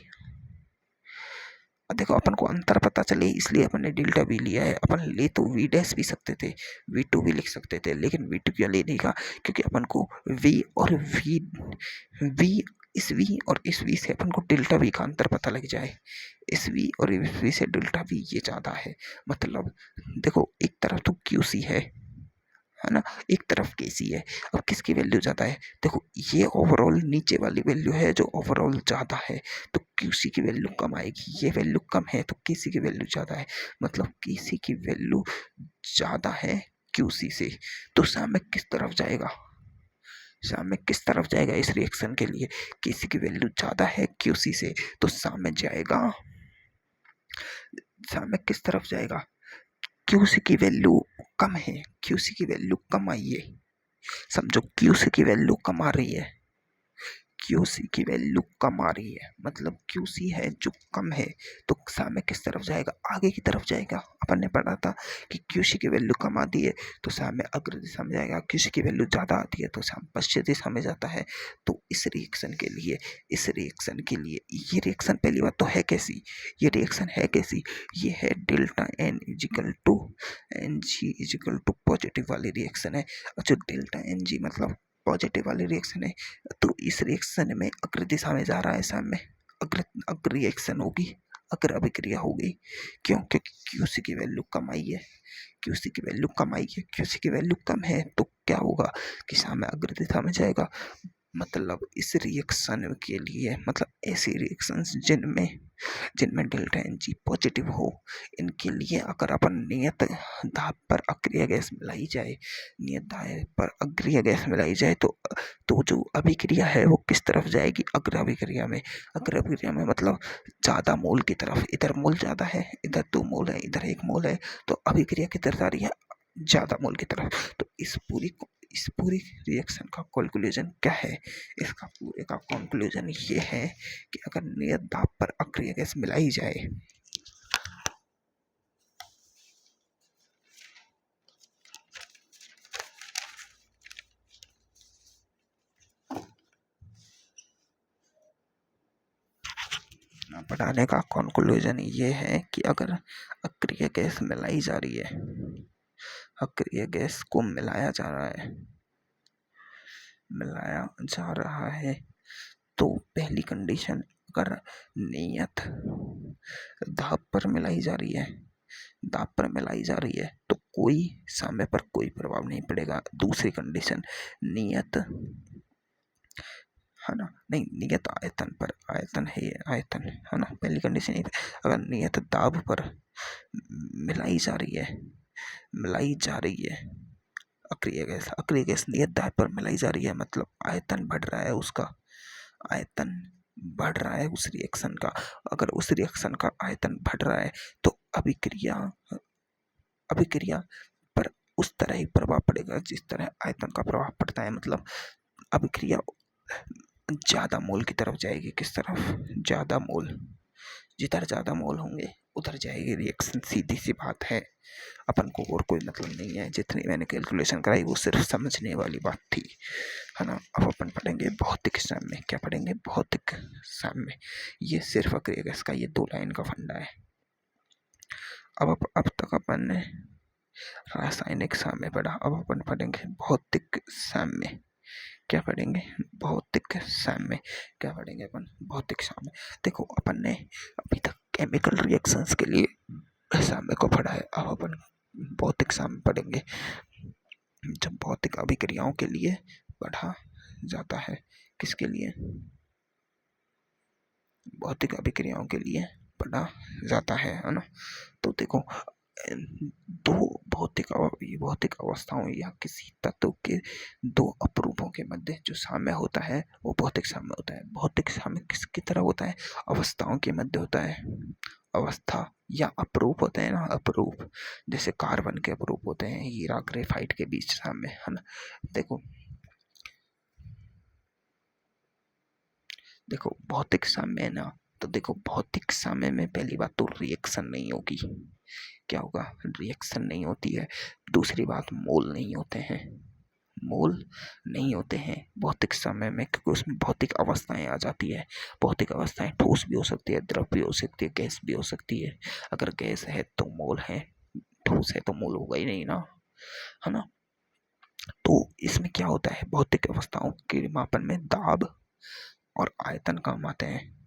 देखो अपन को अंतर पता चले इसलिए अपन ने डेल्टा वी लिया है। अपन ले तो वी डैश भी सकते थे, वी टू भी लिख सकते थे, लेकिन वी टू क्यों लेने का? क्योंकि अपन को वी और वी इस वी और इस वी से अपन को डेल्टा वी का अंतर पता लग जाए। इस वी और इस वी से डेल्टा वी ये ज़्यादा है। मतलब देखो एक तरफ तो क्यूसी है ना, एक तरफ केसी है। अब किसकी वैल्यू ज़्यादा है? देखो ये ओवरऑल नीचे वाली वैल्यू है जो ओवरऑल ज़्यादा है, तो क्यूसी की वैल्यू कम आएगी। ये वैल्यू कम है तो केसी की वैल्यू ज़्यादा है, मतलब केसी की वैल्यू ज़्यादा है क्यूसी से। तो सामने किस तरफ जाएगा? सामने किस तरफ जाएगा इस रिएक्शन के लिए? केसी की वैल्यू ज़्यादा है क्यूसी से, तो सामने जाएगा, सामने किस तरफ जाएगा? क्यूसी की वैल्यू कम है, क्यूसी की वैल्यू कम आई है। समझो क्यूसी की वैल्यू कम आ रही है, क्यूसी की वैल्यू कम आ रही है, मतलब क्यूसी है जो कम है, तो सामने किस तरफ जाएगा? आगे की तरफ जाएगा। अपन ने पढ़ा था कि क्यूसी की वैल्यू कम आती है तो सामने अग्र दिशा में जाएगा, क्यूसी की वैल्यू ज़्यादा आती है तो सामने पश्चिम दिशा में जाता है। तो इस रिएक्शन के लिए, ये रिएक्शन पहली बात तो है कैसी? ये रिएक्शन है कैसी? ये है delta N equal to N G equal to positive वाली रिएक्शन है। और जो डेल्टा एन जी मतलब पॉजिटिव वाली रिएक्शन है, तो इस रिएक्शन में अग्र दिशा में जा रहा है, सामने अग्र रिएक्शन होगी, अग्र अभिक्रिया होगी। क्यों? क्योंकि क्यूसी की वैल्यू कम आई है, क्यूसी की वैल्यू कम आई है, क्यूसी की वैल्यू कम है तो क्या होगा कि सामने अग्र दिशा में जाएगा, मतलब इस रिएक्शन के लिए, मतलब ऐसे रिएक्शंस जिनमें जिनमें डेल्टा एन जी पॉजिटिव हो, इनके लिए अगर अपन नियत दाब पर अक्रिय गैस मिलाई जाए, नियत दाब पर अक्रिय गैस मिलाई जाए तो जो अभिक्रिया है वो किस तरफ जाएगी? अग्र अभिक्रिया में। अग्र अभिक्रिया में मतलब ज़्यादा मोल की तरफ। इधर मोल ज़्यादा है, इधर 2 मोल है, इधर 1 मोल है, तो अभिक्रिया किधर जा रही है? ज़्यादा मोल की तरफ। तो इस पूरी रिएक्शन का कैलकुलेशन क्या है? इसका पूरे का कंक्लूजन ये है कि अगर नियत दाब पर अक्रिय गैस मिलाई जाए, बढ़ाने का कंक्लूजन ये है कि अगर अक्रिय गैस मिलाई जा रही है, अक्रिय गैस को मिलाया जा रहा है, तो पहली कंडीशन, अगर नियत दाब पर मिलाई जा रही है, तो कोई समय पर कोई प्रभाव नहीं पड़ेगा। दूसरी कंडीशन, नियत, है ना, नहीं, नियत आयतन पर, आयतन है ये, आयतन, है ना, पहली कंडीशन ये। अगर नियत दाब पर मिलाई जा रही है अक्रिय गैस नियत दाब पर मिलाई जा रही है, मतलब आयतन बढ़ रहा है, उसका आयतन बढ़ रहा है उस रिएक्शन का। अगर उस रिएक्शन का आयतन बढ़ रहा है तो अभिक्रिया अभिक्रिया पर उस तरह ही प्रभाव पड़ेगा जिस तरह आयतन का प्रभाव पड़ता है। मतलब अभिक्रिया ज़्यादा मोल की तरफ जाएगी। किस तरफ? ज़्यादा मोल। जिधर ज़्यादा मोल होंगे उधर जाएगी रिएक्शन, सीधी सी बात है। अपन को और कोई मतलब नहीं है, जितनी मैंने कैलकुलेशन कराई वो सिर्फ समझने वाली बात थी, है ना। अब अपन पढ़ेंगे भौतिक साम्य। क्या पढ़ेंगे? भौतिक साम्य। ये सिर्फ अक्रिय गैस का ये 2 लाइन का फंडा है। अब तक अपन ने रासायनिक साम्य पढ़ा, अब अपन पढ़ेंगे भौतिक साम्य। क्या पढ़ेंगे? भौतिक साम्य। क्या पढ़ेंगे अपन? भौतिक साम्य। देखो, अपन ने अभी तक केमिकल रिएक्शंस के लिए साम्य को पढ़ा है, अब अपन भौतिक साम्य पढ़ेंगे। जब भौतिक अभिक्रियाओं के लिए पढ़ा जाता है, किसके लिए? भौतिक अभिक्रियाओं के लिए पढ़ा जाता है ना। तो देखो, दो भौतिक अवस्थाओं या किसी तत्व के 2 अपरूपों के मध्य जो साम्य होता है वो भौतिक साम्य होता है। भौतिक साम्य किसकी तरह होता है? अवस्थाओं के मध्य होता है। अवस्था या अपरूप होते हैं ना, अपरूप, जैसे कार्बन के अपरूप होते हैं, हीरा ग्रेफाइट के बीच साम्य, है ना। देखो भौतिक साम्य है ना, तो देखो भौतिक साम्य में पहली बात तो रिएक्शन नहीं होगी। क्या होगा? रिएक्शन नहीं होती है। दूसरी बात, मोल नहीं होते हैं। मोल नहीं होते हैं भौतिक साम्य में, क्योंकि उसमें भौतिक अवस्थाएं आ जाती है। भौतिक अवस्थाएं ठोस भी हो सकती है, द्रव भी हो सकती है, गैस भी हो सकती है। अगर गैस है तो मोल है, ठोस है तो मोल होगा ही नहीं ना, है ना। तो इसमें क्या होता है? भौतिक अवस्थाओं के मापन में दाब और आयतन काम आते हैं।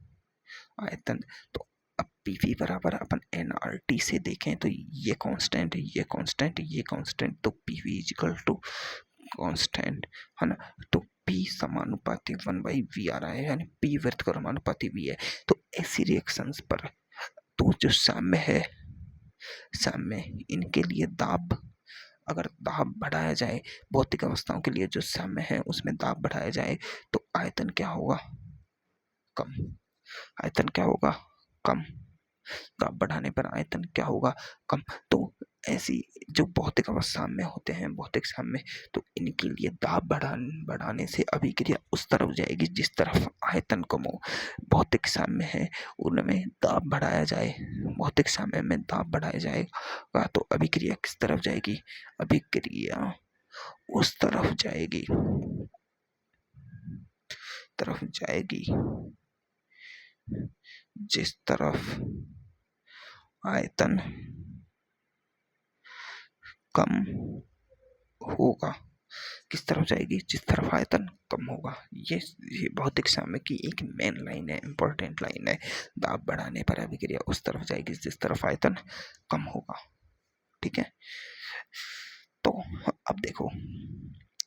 आयतन, तो अब पीवी बराबर अपन एनआरटी से देखें तो ये कांस्टेंट, ये कांस्टेंट, ये कांस्टेंट, तो पीवी इजिकल टू कांस्टेंट, है ना। तो पी समानुपाती 1/v आ रहा है, यानी पी व्यर्थ का समानुपाती v है। तो ऐसी रिएक्शंस पर तो जो साम्य इनके लिए दाब, अगर दाब बढ़ाया जाए, भौतिक अवस्थाओं के लिए जो साम्य है उसमें दाब बढ़ाया जाए तो आयतन क्या होगा? कम। आयतन क्या होगा? कम। दाब बढ़ाने पर आयतन क्या होगा? कम। तो ऐसी जो भौतिक अवस्था में होते हैं, भौतिक साम्य, तो इनके लिए दाब बढ़ाने से अभिक्रिया उस तरफ जाएगी जिस तरफ आयतन कम हो। भौतिक साम्य है उनमें दाब बढ़ाया जाए, भौतिक साम्य में दाब बढ़ाया जाएगा तो अभिक्रिया किस तरफ जाएगी? अभिक्रिया उस तरफ जाएगी जिस तरफ आयतन कम होगा। किस तरफ जाएगी? जिस तरफ आयतन कम होगा। ये भौतिक साम्य की एक मेन लाइन है, इंपॉर्टेंट लाइन है। दाब बढ़ाने पर अभिक्रिया उस तरफ जाएगी जिस तरफ आयतन कम होगा। ठीक है। तो अब देखो,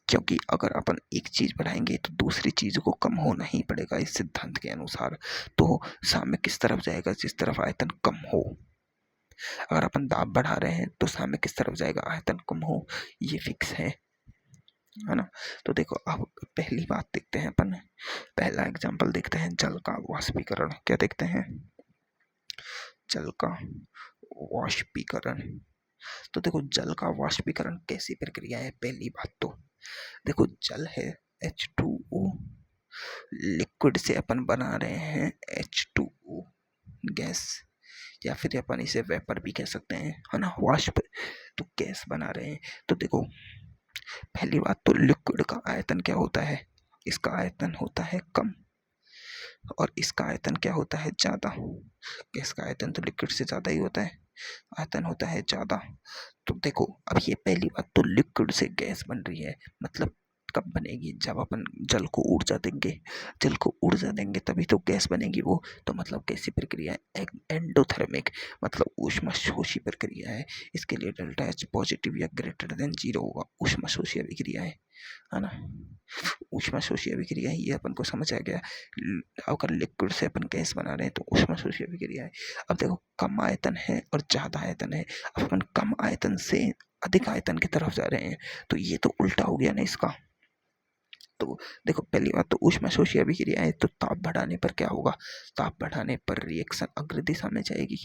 क्योंकि अगर अपन एक चीज बढ़ाएंगे तो दूसरी चीज को कम होना ही पड़ेगा इस सिद्धांत के अनुसार। तो साम्य किस तरफ जाएगा? जिस तरफ आयतन कम हो। अगर अपन दाब बढ़ा रहे हैं तो साम्य किस तरफ जाएगा? आयतन कम हो, ये फिक्स है ना। तो देखो अब पहली बात देखते हैं अपन, पहला एग्जांपल देखते हैं जल का वाष्पीकरण। क्या देखते हैं? जल का वाष्पीकरण। तो देखो जल का वाष्पीकरण कैसी प्रक्रिया है? पहली बात तो देखो जल है H2O, लिक्विड से अपन बना रहे हैं H2O गैस, या फिर अपन इसे वेपर भी कह सकते हैं, है ना, वाष्प। तो गैस बना रहे हैं। तो देखो पहली बात तो लिक्विड का आयतन क्या होता है? इसका आयतन होता है कम और इसका आयतन क्या होता है? ज़्यादा। गैस का आयतन तो लिक्विड से ज़्यादा ही होता है, आयतन होता है ज़्यादा। तो देखो अब ये पहली बात तो लिक्विड से गैस बन रही है, मतलब कब बनेगी? जब अपन जल को ऊर्जा देंगे। जल को ऊर्जा देंगे तभी तो गैस बनेगी वो। तो मतलब कैसी प्रक्रिया है? एंडोथर्मिक, मतलब ऊष्माशोषी प्रक्रिया है। इसके लिए डेल्टा एच पॉजिटिव या ग्रेटर देन 0 होगा। ऊष्माशोषी अभिक्रिया है ना। ऊष्माशोषी अभिक्रिया ये अपन को समझ आ गया। अगर लिक्विड से अपन गैस बना रहे हैं तो ऊष्माशोषी अभिक्रिया है। अब देखो कम आयतन है और ज़्यादा आयतन है। अब अपन कम आयतन से अधिक आयतन की तरफ जा रहे हैं, तो ये तो उल्टा हो गया ना इसका। तो देखो पहली बात तो ऊष्माशोषी अभिक्रिया है, तो ताप बढ़ाने पर क्या होगा? ताप बढ़ाने पर रिएक्शन अग्र दिशा में जाएगी।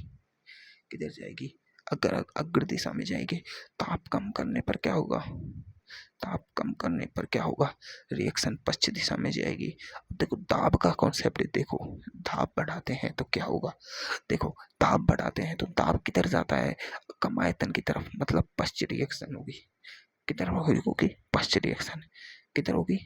किधर जाएगी? अगर अग्र दिशा में जाएगी। ताप कम करने पर क्या होगा? ताप कम करने पर क्या होगा? रिएक्शन पश्चिम दिशा में जाएगी। अब देखो दाब का कॉन्सेप्ट देखो, दाब बढ़ाते हैं तो क्या होगा? देखो दाब बढ़ाते हैं तो दाब किधर जाता है? कम आयतन की तरफ, मतलब पश्चिम रिएक्शन होगी। किधर होगी? पश्चिम रिएक्शन। किधर होगी?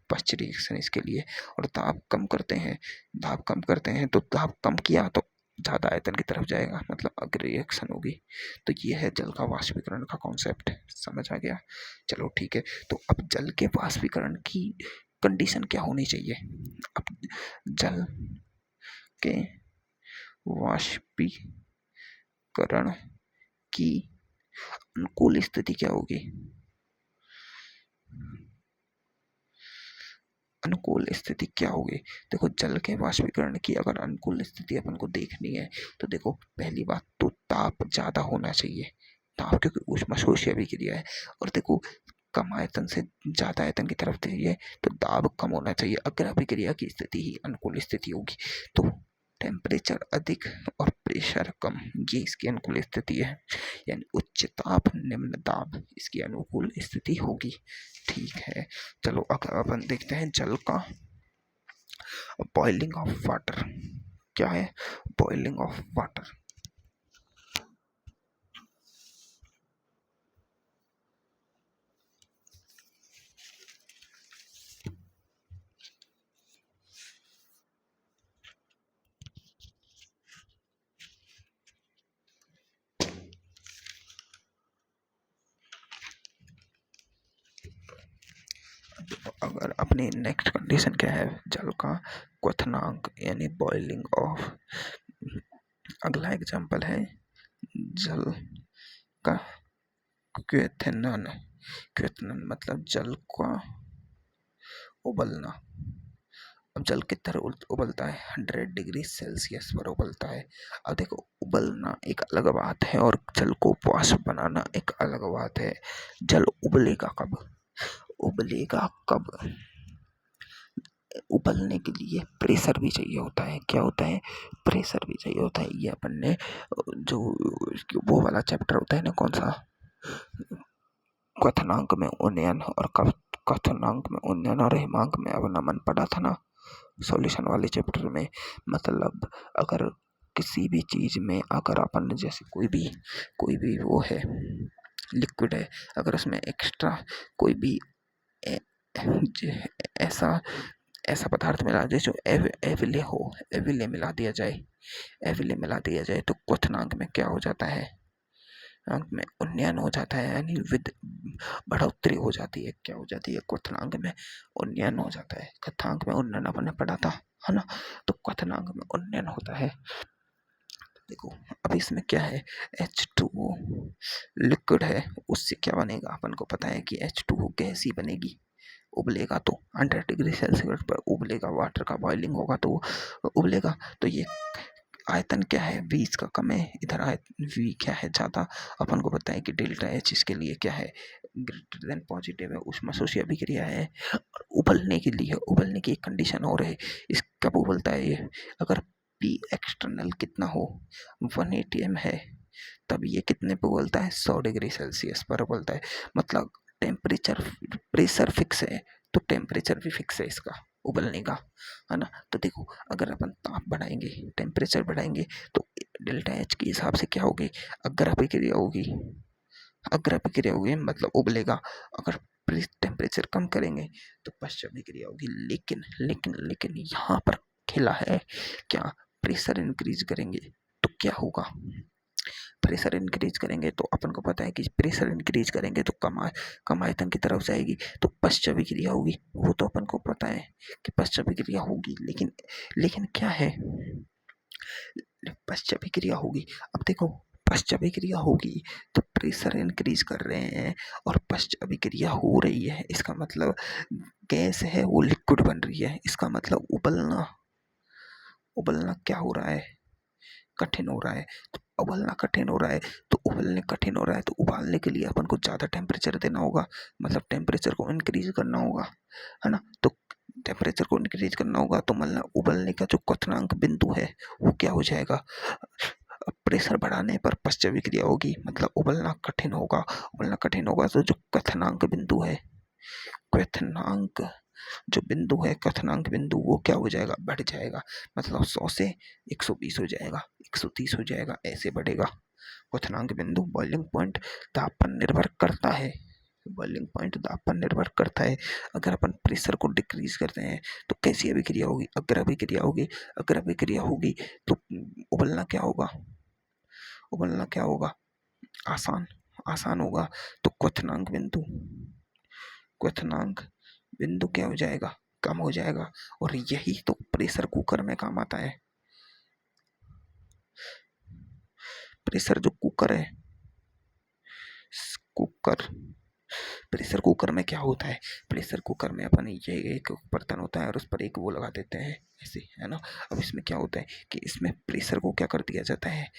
पश्चिम रिएक्शन इसके लिए। और दाब कम करते हैं, दाब कम करते हैं तो दाब कम किया तो ज़्यादा आयतन की तरफ जाएगा, मतलब अग्र रिएक्शन होगी। तो ये है जल का वाष्पीकरण का कॉन्सेप्ट, समझ आ गया? चलो ठीक है। तो अब जल के वाष्पीकरण की कंडीशन क्या होनी चाहिए? अब जल के वाष्पीकरण की अनुकूल स्थिति क्या होगी? अनुकूल स्थिति क्या होगी? देखो जल के वाष्पीकरण की अगर अनुकूल स्थिति अपन को देखनी है तो देखो पहली बात तो ताप ज़्यादा होना चाहिए। ताप क्योंकि ऊष्माशोषी अभिक्रिया है। और देखो कम आयतन से ज़्यादा आयतन की तरफ चाहिए तो दाब कम होना चाहिए। अगर अभिक्रिया की स्थिति ही अनुकूल स्थिति होगी तो टेम्परेचर अधिक और प्रेशर कम, ये इसकी अनुकूल स्थिति है। यानी उच्च ताप निम्न दाब इसकी अनुकूल स्थिति होगी। ठीक है। चलो अगर अपन देखते हैं जल का बॉइलिंग ऑफ वाटर। क्या है बॉइलिंग ऑफ वाटर? अगर अपनी नेक्स्ट कंडीशन क्या है? जल का क्वथनांक यानी बॉइलिंग ऑफ। अगला एग्जांपल है जल का क्वेथनन। क्वेथनन मतलब जल का उबलना। अब जल किस तरह उबलता है? 100 डिग्री सेल्सियस पर उबलता है। अब देखो उबलना एक अलग बात है और जल को वाष्प बनाना एक अलग बात है। जल उबलेगा कब? उबलेगा कब? उबलने के लिए प्रेशर भी चाहिए होता है। क्या होता है? प्रेशर भी चाहिए होता है। ये अपन ने जो वो वाला चैप्टर होता है ना, कौन सा, क्वथनांक में उन्नयन और क्वथनांक में उन्नयन और हिमांक में अवनमन पढ़ा था ना, सॉल्यूशन वाले चैप्टर में। मतलब अगर किसी भी चीज में अगर अपन जैसे कोई भी वो है लिक्विड है, अगर उसमें एक्स्ट्रा कोई भी ऐसा ऐसा पदार्थ मिला दे जो एविले हो, एविले मिला दिया जाए, एविले मिला दिया जाए तो क्वथनांक में क्या हो जाता है? अंक में उन्नयन हो जाता है, यानी विद बढ़ोतरी हो जाती है। क्या हो जाती है? क्वथनांक में उन्नयन हो जाता है। क्वथनांक में उन्नयन अपन ने पढ़ा था, है ना। तो क्वथनांक में उन्नयन होता है। देखो अब इसमें क्या है, H2O लिक्विड है, उससे क्या बनेगा अपन को पता है कि H2O गैस ही बनेगी। उबलेगा तो 100 डिग्री सेल्सियस पर उबलेगा, वाटर का बॉइलिंग होगा तो उबलेगा। तो ये आयतन क्या है, v इसका कम है, इधर आयतन v क्या है ज़्यादा। अपन को पता है कि डेल्टा H इसके लिए क्या है, ग्रेटर देन पॉजिटिव है, ऊष्मशोषी अभिक्रिया है। और उबलने के लिए, उबलने की एक कंडीशन और है, इस कब उबलता है ये, अगर P एक्सटर्नल कितना हो, 1 atm है, तब ये कितने पे उबलता है, 100 डिग्री सेल्सियस पर उबलता है। मतलब टेम्परेचर, प्रेशर फिक्स है तो टेम्परेचर भी फिक्स है इसका उबलने का, है ना। तो देखो अगर अपन ताप बढ़ाएंगे, टेम्परेचर बढ़ाएंगे, तो डेल्टा एच के हिसाब से क्या होगी, अग्र अभिक्रिया होगी, अग्र अभिक्रिया होगी मतलब उबलेगा। अगर टेम्परेचर कम करेंगे तो पश्च अभिक्रिया होगी। लेकिन लेकिन लेकिन यहाँ पर खेला है क्या, प्रेशर इंक्रीज करेंगे तो क्या होगा, प्रेशर इंक्रीज करेंगे तो अपन को पता है कि प्रेशर इंक्रीज करेंगे तो कम आयतन की तरफ जाएगी, तो पश्च अभिक्रिया होगी, वो तो अपन को पता है कि पश्च अभिक्रिया होगी। लेकिन लेकिन क्या है, पश्च अभिक्रिया होगी। अब देखो पश्च अभिक्रिया होगी तो प्रेशर इंक्रीज कर रहे हैं और पश्च अभिक्रिया हो रही है, इसका मतलब गैस है वो लिक्विड बन रही है, इसका मतलब उबलना, उबलना क्या हो रहा है, कठिन हो रहा है। तो उबलना कठिन हो रहा है, तो उबलने कठिन हो रहा है तो उबालने के लिए अपन को ज़्यादा टेम्परेचर देना होगा, मतलब टेम्परेचर को इंक्रीज करना होगा, है ना। तो टेम्परेचर को इंक्रीज करना होगा तो मतलब उबलने का जो क्वथनांक बिंदु है वो क्या हो जाएगा, प्रेशर बढ़ाने पर पश्च अभिक्रिया होगी, मतलब उबलना कठिन होगा। उबलना कठिन होगा तो जो क्वथनांक बिंदु है, क्वथनांक जो बिंदु है, क्वथनांक बिंदु वो क्या हो जाएगा, बढ़ जाएगा, मतलब 100 से 120 हो जाएगा, 130 हो जाएगा, ऐसे बढ़ेगा क्वथनांक बिंदु। बॉइलिंग पॉइंट दाब पर निर्भर करता है, बॉइलिंग पॉइंट दाब पर निर्भर करता है। अगर अपन प्रेशर को डिक्रीज करते हैं तो कैसी अभिक्रिया होगी, अग्र अभिक्रिया होगी। अग्र अभिक्रिया होगी तो उबलना क्या होगा, उबलना क्या होगा, आसान, आसान होगा। तो क्वथनांक बिंदु, क्वथनांक बिंदु क्या हो जाएगा, कम हो जाएगा। और यही तो प्रेशर कुकर में काम आता है। प्रेशर जो कुकर है, कुकर, प्रेशर कुकर में क्या होता है, प्रेशर कुकर में अपन ये एक बर्तन होता है और उस पर एक वो लगा देते हैं ऐसे, है ना। अब इसमें क्या होता है कि इसमें प्रेशर को क्या कर दिया जाता है,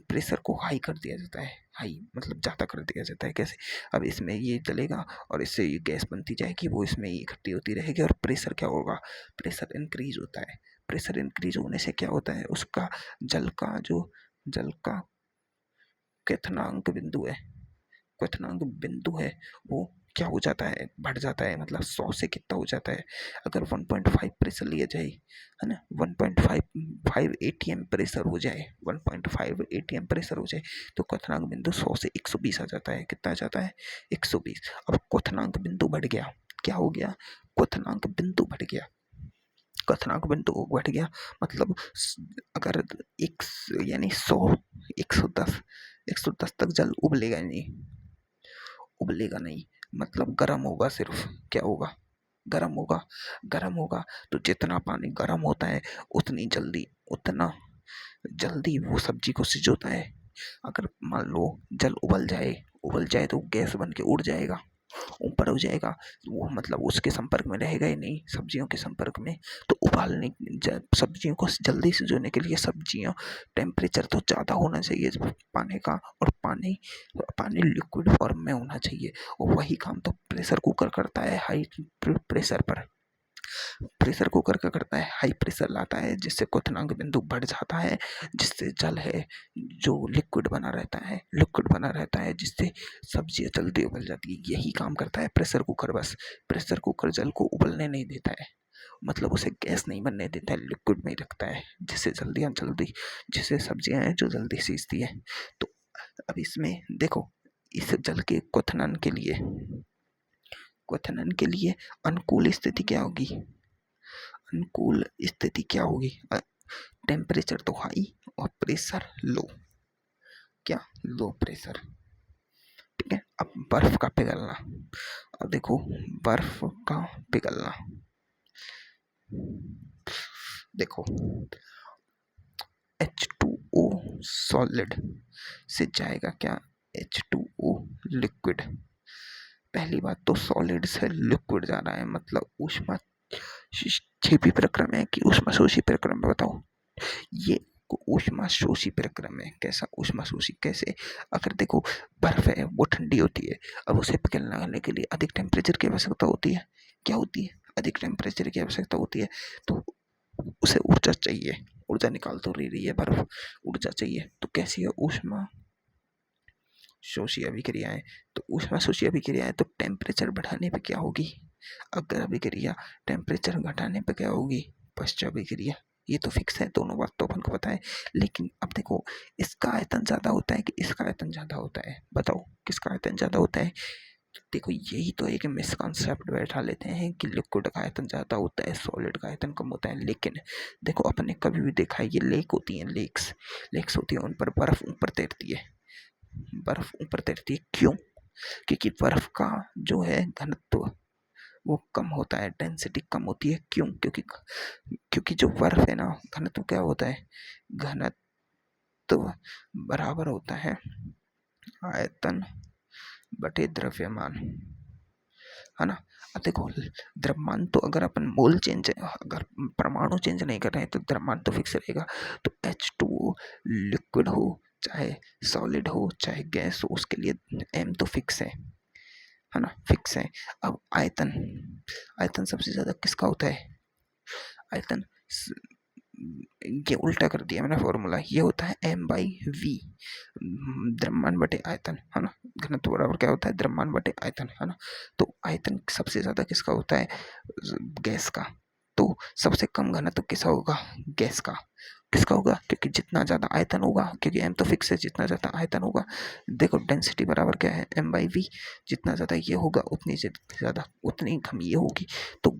प्रेशर को हाई कर दिया जाता है, हाई मतलब ज़्यादा कर दिया जाता है। कैसे, अब इसमें ये जलेगा और इससे ये गैस बनती जाएगी, वो इसमें इकट्ठी होती रहेगी और प्रेशर क्या होगा, प्रेशर इंक्रीज होता है। प्रेशर इंक्रीज होने से क्या होता है, उसका जल का जो, जल का क्वथनांक बिंदु है, क्वथनांक बिंदु है वो क्या हो जाता है, बढ़ जाता है, मतलब 100 से कितना हो जाता है। अगर 1.5 प्रेशर लिया जाए, है ना, 1.5 एटीएम प्रेशर हो जाए, 1.5 एटीएम प्रेशर हो जाए तो क्वथनांक बिंदु 100 से 120 आ जाता है। कितना आ जाता है, 120। अब क्वथनांक बिंदु बढ़ गया, क्या हो गया, क्वथनांक बिंदु बढ़ गया, क्वथनांक बिंदु बढ़ गया, मतलब अगर एक यानी 100, 110, 110 तक जल उबलेगा नहीं, उबलेगा नहीं, मतलब गर्म होगा सिर्फ, क्या होगा, गर्म होगा। गर्म होगा तो जितना पानी गर्म होता है उतनी जल्दी, उतना जल्दी वो सब्जी को सिजोता है। अगर मान लो जल उबल जाए, उबल जाए तो गैस बन के उड़ जाएगा, ऊपर हो जाएगा, वो मतलब उसके संपर्क में रहेगा ही नहीं, सब्जियों के संपर्क में। तो उबालने, सब्जियों को जल्दी सिजोने के लिए सब्जियां, टेम्परेचर तो ज़्यादा होना चाहिए पानी का, और पानी, पानी लिक्विड फॉर्म में होना चाहिए। और वही काम तो प्रेशर कुकर करता है, हाई प्रेशर पर। प्रेशर कुकर क्या करता है, हाई प्रेशर लाता है जिससे क्वथनांक बिंदु बढ़ जाता है, जिससे जल है जो लिक्विड बना रहता है, लिक्विड बना रहता है, जिससे सब्जियां जल्दी उबल जाती है। यही काम करता है प्रेशर कुकर बस। प्रेशर कुकर जल को उबलने नहीं देता है, मतलब उसे गैस नहीं बनने देता है, लिक्विड में ही रखता है, जिससे जल्दी, जिससे सब्जियां हैं जो जल्दी सीजती है। तो अब इसमें देखो, इस जल के क्वथनन के लिए, क्वथनन के लिए अनुकूल स्थिति क्या होगी, अनुकूल स्थिति क्या होगी, टेम्परेचर तो हाई और प्रेशर लो, क्या, लो प्रेशर, ठीक है। अब बर्फ का पिघलना, अब देखो बर्फ का पिघलना, देखो H2O सॉलिड से जाएगा क्या, H2O लिक्विड। पहली बात तो सॉलिड से लिक्विड जा रहा है, मतलब ऊष्मा क्षेपी प्रक्रम है कि ऊष्माशोषी प्रक्रम है, बताओ। ये ऊष्माशोषी प्रक्रम है। कैसा ऊष्माशोषी, कैसे? अगर देखो बर्फ है वो ठंडी होती है, अब उसे पिघलने के लिए अधिक टेम्परेचर की आवश्यकता होती है। क्या होती है? अधिक टेम्परेचर की आवश्यकता होती है, तो उसे ऊर्जा चाहिए। ऊर्जा निकाल तो रही है बर्फ, ऊर्जा चाहिए। तो कैसी है ऊष्मा शोषी अभिक्रियाएं? तो ऊष्मा शोषी अभिक्रियाएं तो टेम्परेचर बढ़ाने पे क्या होगी, अग्र अभिक्रिया। टेम्परेचर घटाने पे क्या होगी, पश्चात अभिक्रिया। ये तो फिक्स है, दोनों बात तो अपन को पता है। लेकिन अब देखो, इसका आयतन ज्यादा होता है कि इसका आयतन ज्यादा होता है, बताओ किसका आयतन ज्यादा होता है। देखो यही तो एक मिसकॉन्सेप्ट बैठा लेते हैं कि लिक्विड का आयतन ज़्यादा होता है, सॉलिड का आयतन कम होता है। लेकिन देखो अपने कभी भी देखा है, ये लेक होती हैं, लेक्स लेक्स होती हैं, उन पर बर्फ ऊपर तैरती है। बर्फ ऊपर तैरती है क्यों? क्योंकि बर्फ का जो है घनत्व वो कम होता है, डेंसिटी कम होती है। क्यों? क्योंकि जो बर्फ है ना, घनत्व क्या होता है, घनत्व बराबर होता है आयतन बटे द्रव्यमान, है ना। अब देखो द्रव्यमान तो अगर अपन मोल चेंज, अगर परमाणु चेंज नहीं कर रहे हैं तो द्रव्यमान तो फिक्स रहेगा। तो H2O लिक्विड हो चाहे सॉलिड हो चाहे गैस हो, उसके लिए M तो फिक्स है ना, फिक्स है। अब आयतन, आयतन सबसे ज्यादा किसका होता है, आयतन ये उल्टा कर दिया मैंने फॉर्मूला, ये होता है M/V, द्रव्यमान बटे आयतन, है ना। घनत्व बराबर क्या होता है, द्रव्यमान बटे आयतन, है ना। तो आयतन सबसे ज्यादा किसका होता है, गैस का। तो सबसे कम घनत्व किसका होगा, गैस का। किसका होगा, क्योंकि जितना ज्यादा आयतन होगा, क्योंकि M तो फिक्स है, जितना ज्यादा आयतन होगा, देखो डेंसिटी बराबर क्या है, M/V। जितना ज्यादा ये होगा उतनी ज्यादा उतनी कम ये होगी। तो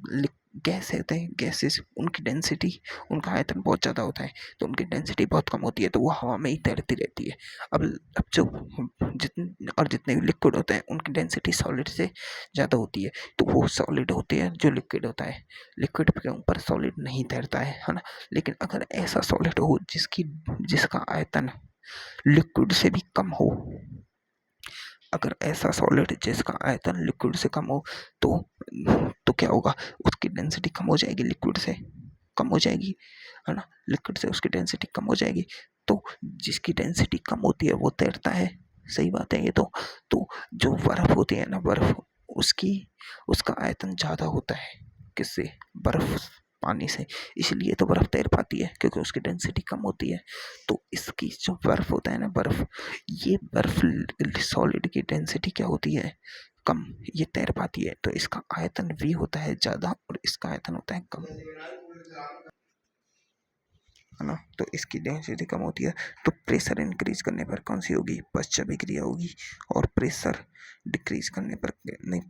गैस होते हैं, गैसेस उनकी डेंसिटी, उनका आयतन बहुत ज़्यादा होता है, तो उनकी डेंसिटी बहुत कम होती है, तो वो हवा में ही तैरती रहती है। अब जो जितने भी लिक्विड होते हैं उनकी डेंसिटी सॉलिड से ज़्यादा होती है, तो वो सॉलिड होते हैं जो लिक्विड होता है। लिक्विड के ऊपर सॉलिड नहीं तैरता है ना। लेकिन अगर ऐसा सॉलिड हो जिसका आयतन लिक्विड से भी कम हो, अगर ऐसा सॉलिड जिसका आयतन लिक्विड से कम हो, तो क्या होगा, उसकी डेंसिटी कम हो जाएगी, लिक्विड से कम हो जाएगी, है ना। लिक्विड से उसकी डेंसिटी कम हो जाएगी, तो जिसकी डेंसिटी कम होती है वो तैरता है। सही बात है ये तो जो बर्फ होती है ना, बर्फ उसकी उसका आयतन ज़्यादा होता है, किससे, बर्फ पानी से। इसलिए तो बर्फ तैर पाती है, क्योंकि उसकी डेंसिटी कम होती है। तो इसकी जो बर्फ होता है ना, बर्फ, ये बर्फ सॉलिड की डेंसिटी क्या होती है, कम, ये तैर पाती है, तो इसका आयतन V होता है ज़्यादा और इसका आयतन होता है कम, है ना। तो इसकी डेंसिटी कम होती है, तो प्रेशर इंक्रीज करने पर कौन सी होगी, पश्चात अभिक्रिया होगी। और प्रेशर डिक्रीज करने पर नहीं,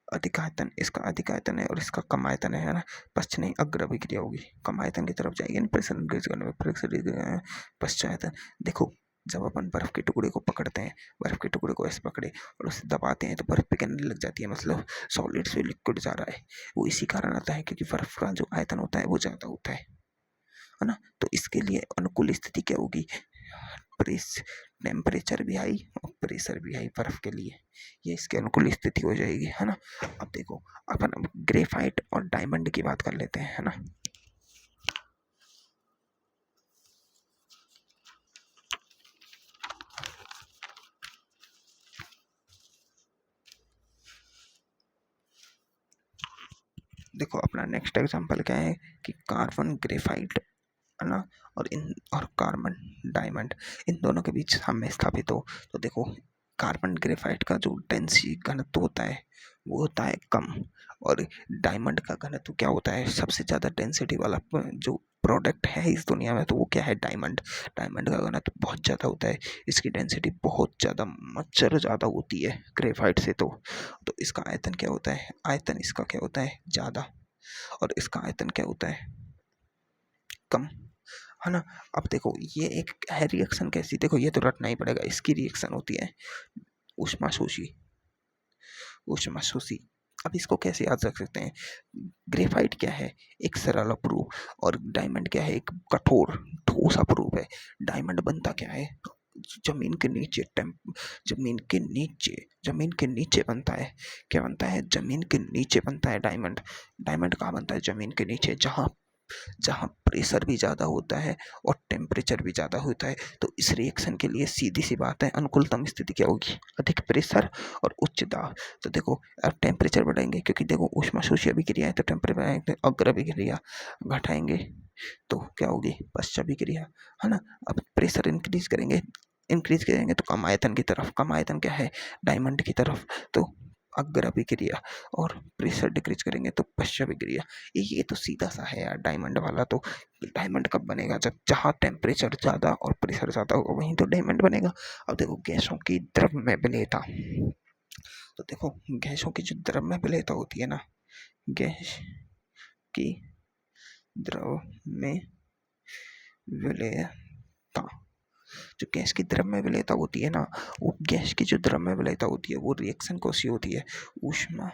अधिक आयतन, इसका अधिक आयतन है और इसका कम आयतन है ना, पश्च नहीं अग्र अभिक्रिया होगी, कम आयतन की तरफ जाएगी। प्रेशर इंक्रीज करने में प्रेशर पश्चात। देखो जब अपन बर्फ के टुकड़े को पकड़ते हैं, बर्फ के टुकड़े को ऐसे पकड़े और उसे दबाते हैं, तो बर्फ पिघलने लग जाती है, मतलब सॉलिड से लिक्विड जा रहा है। वो इसी कारण आता है क्योंकि बर्फ का जो आयतन होता है वो ज़्यादा होता है ना। तो इसके लिए अनुकूल स्थिति क्या होगी, प्रेस टेम्परेचर भी हाई और प्रेशर भी हाई बर्फ के लिए, ये इसके अनुकूल स्थिति हो जाएगी, है ना। अब देखो अपन अब ग्रेफाइट और डायमंड की बात कर लेते हैं, है ना। देखो अपना नेक्स्ट एग्जांपल क्या है कि कार्बन ग्रेफाइट, है ना, और कार्बन डायमंड, इन दोनों के बीच साम्य स्थापित हो। तो देखो कार्बन ग्रेफाइट का जो डेंसिटी घनत्व होता है वो होता है कम, और डायमंड का घनत्व क्या होता है, सबसे ज़्यादा डेंसिटी वाला जो प्रोडक्ट है इस दुनिया में, तो वो क्या है, डायमंड। डायमंड का घनत्व बहुत ज़्यादा होता है, इसकी डेंसिटी बहुत ज़्यादा मच्छर ज़्यादा होती है ग्रेफाइट से। तो इसका आयतन क्या होता है, आयतन इसका क्या होता है, ज़्यादा, और इसका आयतन क्या होता है, कम, है ना। अब देखो ये एक है रिएक्शन कैसी, देखो ये तो रटना ही पड़ेगा, इसकी रिएक्शन होती है ऊष्मा शोषी, ऊष्मा शोषी अब इसको कैसे याद रख सकते हैं? ग्रेफाइट क्या है? एक सरल अपरूप, और डायमंड क्या है? एक कठोर ठोस अपरूप है। डायमंड बनता क्या है? जमीन के नीचे जमीन के नीचे, जमीन के नीचे बनता है। क्या बनता है? जमीन के नीचे बनता है डायमंड। डायमंड कहाँ बनता है? जमीन के नीचे, जहाँ जहाँ प्रेशर भी ज़्यादा होता है और टेम्परेचर भी ज़्यादा होता है। तो इस रिएक्शन के लिए सीधी सी बात है, अनुकूलतम स्थिति क्या होगी? अधिक प्रेशर और उच्च दाब। तो देखो, अब टेम्परेचर बढ़ाएंगे, क्योंकि देखो ऊष्माशोषी अभिक्रिया है, तो टेम्परेचर बढ़ाएंगे, अग्र अभिक्रिया घटाएंगे तो क्या होगी? पश्च अभिक्रिया, है ना। अब प्रेशर इंक्रीज करेंगे तो कम आयतन की तरफ, कम आयतन क्या है? डायमंड की तरफ, तो अग्र अभिक्रिया। और प्रेशर डिक्रीज करेंगे तो पश्च अभिक्रिया। ये तो सीधा सा है यार डायमंड वाला। तो डायमंड कब बनेगा? जब जहाँ टेम्परेचर ज़्यादा और प्रेशर ज़्यादा होगा, वहीं तो डायमंड बनेगा। अब देखो, गैसों की द्रव्य विलेयता, तो देखो गैसों की जो द्रव्य विलेयता होती है ना, गैस की द्रव्य विलेयता, जो गैस की द्रव्य विलेयता होती है ना, वो गैस की जो द्रव्य विलेयता होती है वो रिएक्शन कौन सी होती है? ऊष्मा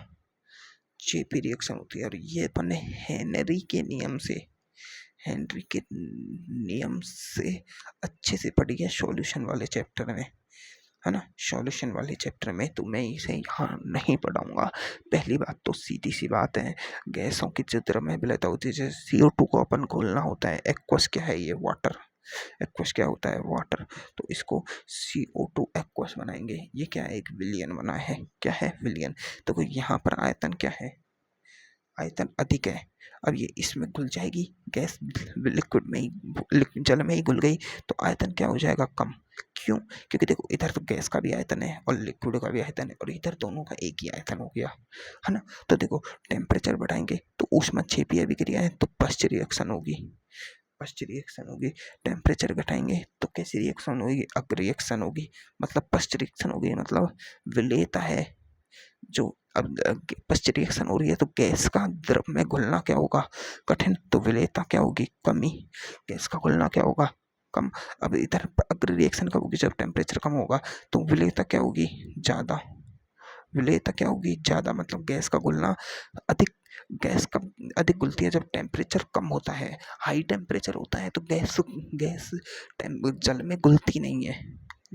चेपी रिएक्शन होती है। और ये अपने हेनरी के नियम से अच्छे से पढ़ी है सॉल्यूशन वाले चैप्टर में, है ना। सॉल्यूशन वाले चैप्टर में तो मैं इसे यहाँ नहीं पढ़ाऊंगा। पहली बात तो सीधी सी बात है, गैसों की जो द्रव्य विलेयता होती है, जैसे CO2 को अपन घोलना होता है, एक्वस क्या है? ये वाटर। एक्वस क्या होता है? वाटर। तो इसको CO2 एक्वस बनाएंगे। ये क्या है? एक विलियन बना है। क्या है? विलियन। तो यहाँ पर आयतन क्या है? आयतन अधिक है। अब ये इसमें घुल जाएगी, गैस लिक्विड में ही, जल में ही घुल गई, तो आयतन क्या हो जाएगा? कम। क्यों? क्योंकि देखो, इधर तो गैस का भी आयतन है और लिक्विड का भी आयतन है, और इधर दोनों का एक ही आयतन हो गया, है ना। तो देखो, टेम्परेचर बढ़ाएंगे तो ऊष्माक्षेपीय अभिक्रिया है, तो पश्च रिएक्शन होगी। पश्च रिएक्शन होगी। टेम्परेचर घटाएंगे तो कैसी रिएक्शन होगी? अग्र रिएक्शन होगी। मतलब पश्च रिएक्शन होगी, मतलब विलेयता है जो, अब पश्च रिएक्शन हो रही है तो गैस का द्रव में घुलना क्या होगा? कठिन। तो विलेयता क्या होगी? कमी। गैस का घुलना क्या होगा? कम। अब इधर अग्र रिएक्शन कब होगी? जब टेम्परेचर कम होगा। तो विलेयता क्या होगी? ज़्यादा। विलेयता क्या होगी? ज़्यादा, मतलब गैस का घुलना अधिक। गैस कब अधिक घुलती है? जब टेम्परेचर कम होता है। हाई टेम्परेचर होता है तो गैस गैस जल में घुलती नहीं है।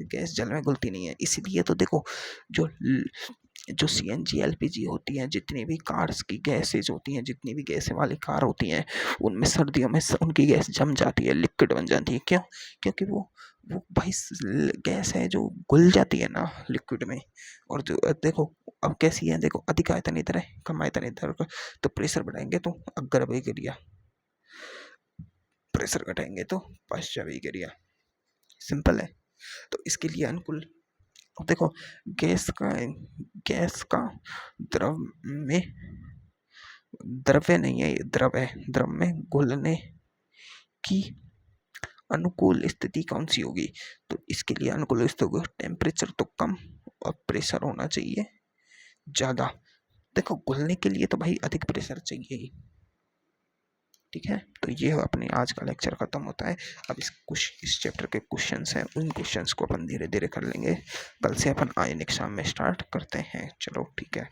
गैस जल में घुलती नहीं है, इसीलिए तो देखो, जो जो CNG LPG होती हैं, जितनी भी कार्स की गैसेज होती हैं, जितनी भी गैस वाली कार होती हैं, उनमें सर्दियों में उनकी गैस जम जाती है, लिक्विड बन जाती है। क्यों? क्योंकि वो भाई गैस है जो घुल जाती है ना लिक्विड में। और जो देखो, अब कैसी है? देखो, अधिक आयतन इधर है, कम आयतन इधर का, तो प्रेशर बढ़ाएंगे तो अग्र अभिक्रिया, प्रेशर घटाएंगे तो पश्च अभिक्रिया। सिंपल है। तो इसके लिए अनुकूल, देखो, गैस का द्रव में, द्रव्य नहीं है, ये द्रव है, द्रव में घुलने की अनुकूल स्थिति कौन सी होगी? तो इसके लिए अनुकूल स्थिति होगी, टेम्परेचर तो कम और प्रेशर होना चाहिए ज़्यादा। देखो, घुलने के लिए तो भाई अधिक प्रेशर चाहिए ही। ठीक है, तो ये अपने आज का लेक्चर खत्म होता है। अब इस चैप्टर के क्वेश्चंस हैं, उन क्वेश्चंस को अपन धीरे धीरे कर लेंगे। कल से अपन आयनिक शाम में स्टार्ट करते हैं। चलो ठीक है।